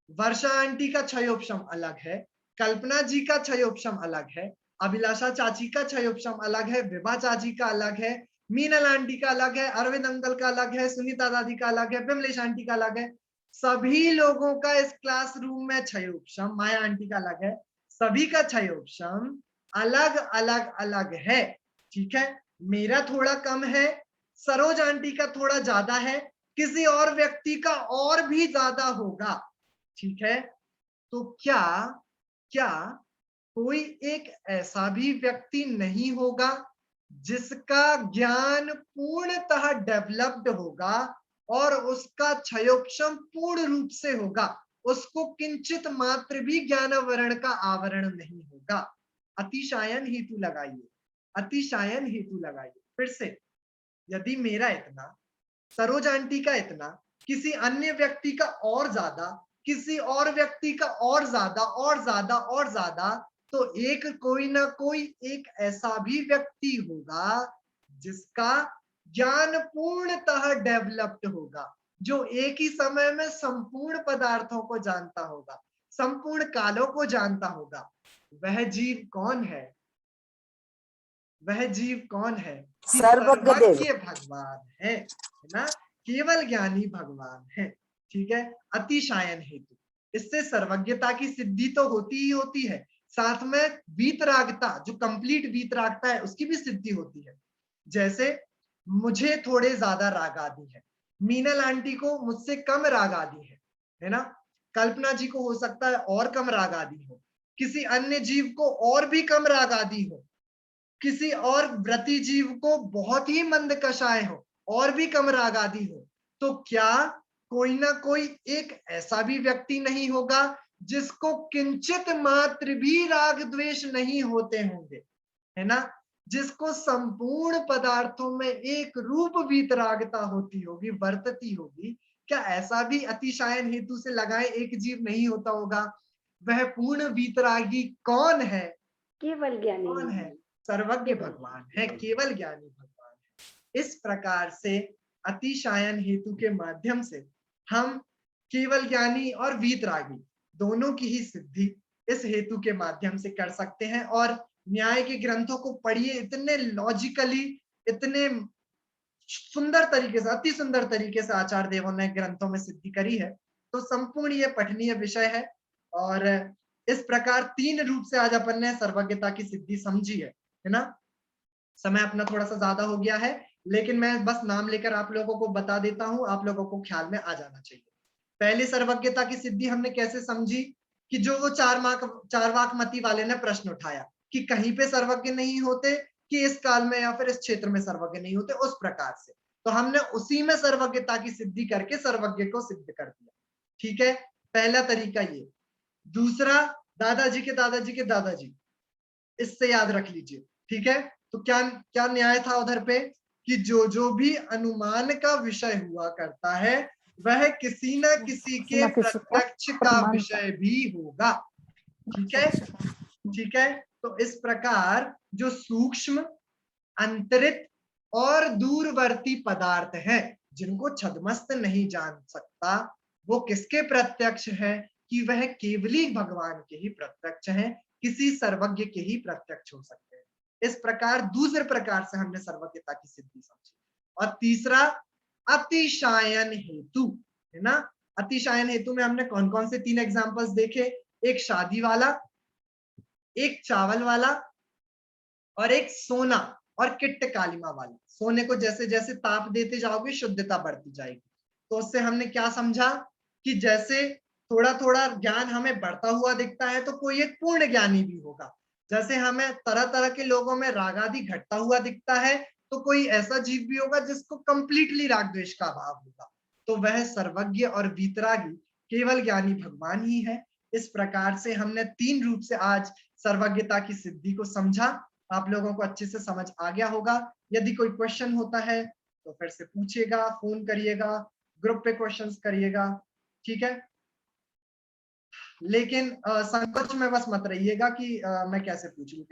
[SPEAKER 1] वर्षा आंटी का क्षयोपशम अलग है, कल्पना जी का क्षयोपशम अलग है, अभिलाषा चाची का क्षयोपशम अलग है, विभा चाची का अलग है, मीनल आंटी का अलग है, अरविंद अंकल का अलग है, सुनीता दादी का अलग है, बिमलेश आंटी का अलग है। सभी लोगों का इस क्लासरूम में क्षयोपशम, माया आंटी का अलग है, सभी का क्षयोपशम अलग अलग अलग है। ठीक है, मेरा थोड़ा कम है, सरोज आंटी का थोड़ा ज्यादा है, किसी और व्यक्ति का और भी ज्यादा होगा। ठीक है, तो क्या क्या कोई एक ऐसा भी व्यक्ति नहीं होगा जिसका ज्ञान पूर्णतः डेवलप्ड होगा और उसका क्षयोपशम पूर्ण रूप से होगा, उसको किंचित मात्र भी ज्ञानावरण का आवरण नहीं होगा। अतिशायन हेतु लगाइए, अतिशायन हेतु लगाइए। फिर से, यदि मेरा इतना, सरोज आंटी का इतना, किसी अन्य व्यक्ति का और ज्यादा, किसी और व्यक्ति का और ज्यादा और ज्यादा और ज्यादा, तो एक कोई ना कोई एक ऐसा भी व्यक्ति होगा जिसका ज्ञान पूर्णतः डेवलप्ड होगा, जो एक ही समय में संपूर्ण पदार्थों को जानता होगा, संपूर्ण कालों को जानता होगा। वह जीव कौन है? वह जीव कौन है? कि
[SPEAKER 6] सर्वज्ञ देव।
[SPEAKER 1] सर्वज्ञ भगवान है ना, केवल ज्ञानी भगवान है। ठीक है, अतिशायन हेतु, इससे सर्वज्ञता की सिद्धि तो होती ही होती है, साथ में वीतरागता, जो कंप्लीट वीतरागता है, उसकी भी सिद्धि होती है। जैसे मुझे थोड़े ज्यादा राग आदि है, मीनल आंटी को मुझसे कम राग आदि है ना, कल्पना जी को हो सकता है और कम राग आदि हो, किसी अन्य जीव को और भी कम राग आदि हो, किसी और व्रती जीव को बहुत ही मंद कषाय हो और भी कम राग आदि हो। तो क्या कोई ना कोई एक ऐसा भी व्यक्ति नहीं होगा जिसको किंचित मात्र भी राग द्वेष नहीं होते होंगे, है ना, जिसको संपूर्ण पदार्थों में एक रूप वीतरागता होती होगी, वर्तती होगी। क्या ऐसा भी अतिशायन हेतु से लगाए एक जीव नहीं होता होगा? वह पूर्ण वीतरागी कौन है?
[SPEAKER 3] केवल ज्ञानी
[SPEAKER 1] कौन है? सर्वज्ञ भगवान है, केवल ज्ञानी भगवान है। इस प्रकार से अतिशायन हेतु के माध्यम से हम केवल ज्ञानी और वीतरागी दोनों की ही सिद्धि इस हेतु के माध्यम से कर सकते हैं। और न्याय के ग्रंथों को पढ़िए, इतने लॉजिकली, इतने सुंदर तरीके से, अति सुंदर तरीके से आचार्य देवों ने ग्रंथों में सिद्धि करी है। तो संपूर्ण ये पठनीय विषय है। और इस प्रकार 3 रूप से आज अपन ने सर्वज्ञता की सिद्धि समझी है ना। समय अपना थोड़ा सा ज्यादा हो गया है, लेकिन मैं बस नाम लेकर आप लोगों को बता देता हूं, आप लोगों को ख्याल में आ जाना चाहिए। पहले सर्वज्ञता की सिद्धि हमने कैसे समझी कि जो वो चारवाक मती वाले ने प्रश्न उठाया कि कहीं पे सर्वज्ञ नहीं होते, कि इस काल में या फिर इस क्षेत्र में सर्वज्ञ नहीं होते, उस प्रकार से तो हमने उसी में सर्वज्ञता की सिद्धि करके सर्वज्ञ को सिद्ध कर दिया। ठीक है, पहला तरीका ये। दूसरा, दादाजी के दादाजी के दादाजी, इससे याद रख लीजिए। ठीक है, तो क्या क्या न्याय था उधर पे कि जो जो भी अनुमान का विषय हुआ करता है वह किसी न किसी के प्रत्यक्ष का विषय भी होगा। ठीक है, ठीक है। तो इस प्रकार जो सूक्ष्म, अंतरित और दूरवर्ती पदार्थ हैं जिनको छद्मस्त नहीं जान सकता, वो किसके प्रत्यक्ष है? कि वह केवली भगवान के ही प्रत्यक्ष हैं, किसी सर्वज्ञ के ही प्रत्यक्ष हो सकते हैं। इस प्रकार दूसरे प्रकार से हमने सर्वज्ञता की सिद्धि समझी। और तीसरा अतिशायन हेतु, है ना। अतिशायन हेतु में हमने कौन कौन से 3 एग्जांपल्स देखे, एक शादी वाला, एक चावल वाला और एक सोना और किट्ट कालिमा वाला। सोने को जैसे जैसे ताप देते जाओगे शुद्धता बढ़ती जाएगी। तो उससे हमने क्या समझा कि जैसे थोड़ा थोड़ा ज्ञान हमें बढ़ता हुआ दिखता है तो कोई एक पूर्ण ज्ञानी भी होगा। जैसे हमें तरह तरह के लोगों में राग आदि घटता हुआ दिखता है तो कोई ऐसा जीव भी होगा जिसको कंप्लीटली राग द्वेष का अभाव होगा। तो वह सर्वज्ञ और वीतरागी केवल ज्ञानी भगवान ही है। इस प्रकार से हमने 3 रूप से आज सर्वज्ञता की सिद्धि को समझा। आप लोगों को अच्छे से समझ आ गया होगा। यदि कोई क्वेश्चन होता है तो फिर से पूछिएगा, फोन करिएगा, ग्रुप पे क्वेश्चंस करिएगा, ठीक है। लेकिन संकोच में बस मत रहिएगा कि मैं कैसे पूछ लूं,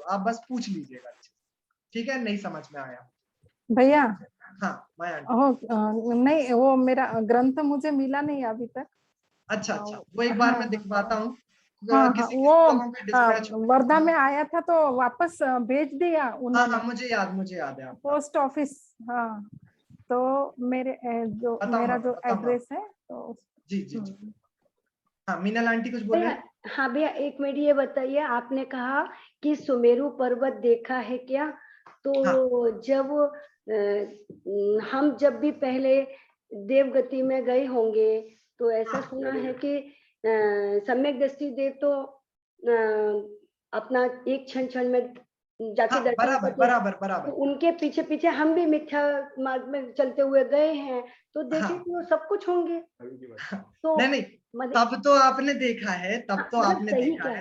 [SPEAKER 1] आप बस पूछ लीजिएगा अच्छे से, ठीक है। नहीं समझ में आया
[SPEAKER 2] भैया,
[SPEAKER 1] हाँ माया।
[SPEAKER 2] नहीं, वो मेरा ग्रंथ मुझे मिला नहीं अभी तक।
[SPEAKER 1] अच्छा, वो एक बार मैं दिखवाता हूँ।
[SPEAKER 2] हाँ,
[SPEAKER 1] किसी
[SPEAKER 2] वो
[SPEAKER 1] लोगों पे डिस्पैच
[SPEAKER 2] वर्धा में आया था तो वापस भेज दिया उन्होंने।
[SPEAKER 1] हाँ, मुझे याद है
[SPEAKER 2] पोस्ट ऑफिस। हाँ, तो मेरे मेरा जो एड्रेस है तो
[SPEAKER 1] जी। हाँ, मीनल आंटी कुछ बोल रहे हैं।
[SPEAKER 8] हाँ भैया, एक मिनट ये बताइए, आपने कहा कि सुमेरु पर्वत देखा है क्या? तो
[SPEAKER 1] हाँ।
[SPEAKER 8] जब हम जब भी पहले देवगति में गए होंगे तो ऐसा सुना है कि सम्यक दृष्टि देव तो अपना एक क्षण में जाके दर्शन करते।
[SPEAKER 1] बराबर।
[SPEAKER 8] तो उनके पीछे पीछे हम भी मिथ्या मार्ग में चलते हुए गए हैं तो देखे कि वो सब कुछ होंगे। तो
[SPEAKER 1] नहीं, तब तो आपने देखा है,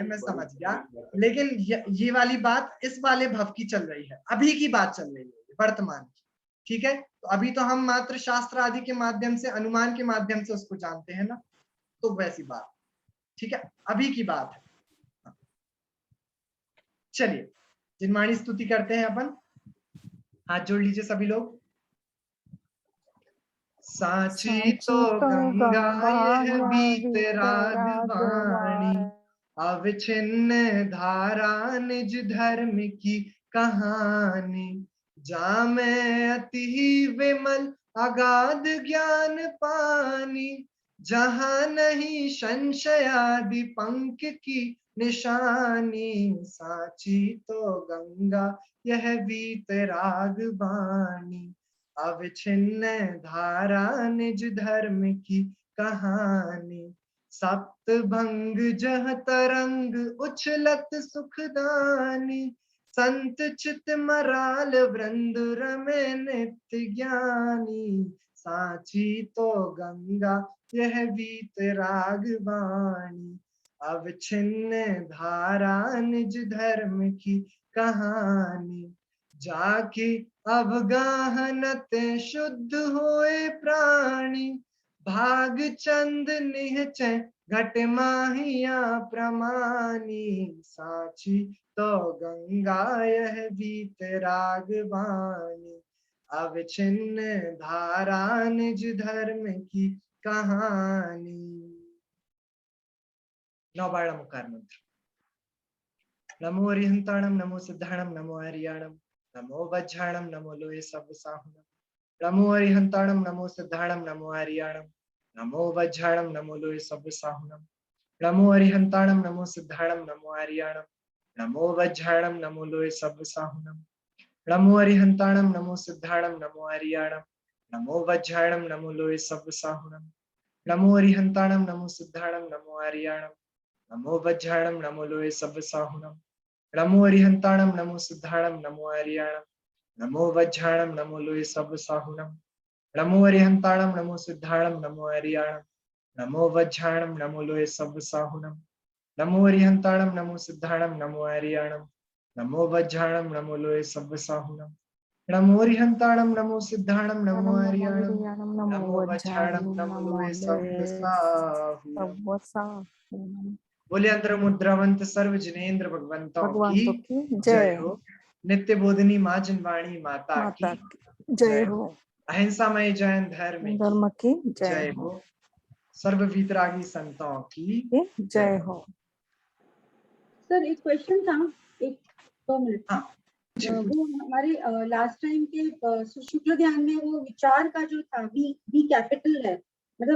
[SPEAKER 1] मैं समझ गया। लेकिन ये वाली बात इस वाले भव की चल रही है, अभी की बात चल रही है, वर्तमान की, ठीक है। तो अभी तो हम मात्र शास्त्र आदि के माध्यम से, अनुमान के माध्यम से उसको जानते हैं ना, तो वैसी बात, ठीक है, अभी की बात है। चलिए जिनवाणी स्तुति करते हैं अपन, हाथ जोड़ लीजिए सभी लोग। साची तो गंगा यह वीतरागवाणी, अविच्छिन्न धारा निज धर्म की कहानी। जामे अति विमल अगाध ज्ञान पानी, जहाँ नहीं संशयादि पंख की निशानी। साची तो गंगा यह वीतरागवाणी, अविच्छिन्न धारा निज धर्म की कहानी। सप्त भंग जह तरंग उछलत सुखदानी, संत चित मराल वृंद रमे नित्य ज्ञानी। साची तो गंगा यह वीतरागवाणी, अविच्छिन्न धारा निज धर्म की कहानी। जाकी अवगाहनत शुद्ध होए प्राणी, भाग चंद निहचय घट माहिया प्रमानी। साची तो गंगा यह वीतरागवाणी, अविच्छिन्न धारा निज धर्म की कहानी। नौबाड़ा मुकार मंत्र। नमो अरिहंताणम, नमो सिद्धाणम, नमो हरियाणम, नमो वज्राणम, नमो लोहे सब साहुणम। नमो अरिहंताणम, नमो सिद्धाणम, नमो हरियाणम, नमो वज्राणम, नमो लोहे सब साहुणम। नमो अरिहंताणम, नमो सिद्धाणम, नमो हरियाणम, नमो वज्राणम, नमो लोहे सब साहुणम। नमो अरिहंताणम, नमो सिद्धाणम, नमो हरियाणम, नमो वज्राणम, नमो लोहे सब साहुणम। नमो अरिहंताणम, नमो सिद्धाणम, नमो हरियाणम, नमो वज्राणम, नमो लोहे सब साहुणम। नमो अरिहंताणम, नमो सिद्धाणम, नमो हरियाणम, नमो वज्राणम, नमो लोहे सब साहुणम। नमो अरिहंताणम, नमो सिद्धाणम, नमो हरियाणम, नमो वज्राणम, नमो लोहे सब साहुणम। नमो अरिहंताणम, नमो सिद्धाणम, नमो हरियाणम, नमो वज्राणम, नमो लोहे सब साहुणम। नमो अरिहंताणम, नमो सिद्धाणम, नमो हरियाणम, नमो वज्राणम, नमो लोहे सब साहुणम। बोले अंतर मुद्रावंत सर्व जिनेन्द्र भगवंतों की जय हो। नित्य बोधनी माँ जिनवाणी माता की जय हो। अहिंसामय जैन धर्म की जय हो। सर्व वीतरागी संतों की जय हो।
[SPEAKER 9] सर एक क्वेश्चन था, एक 2 मिनट।
[SPEAKER 1] हाँ
[SPEAKER 9] वो हमारे लास्ट टाइम के शुक्ल ध्यान में वो विचार का जो था बी कैपिटल है,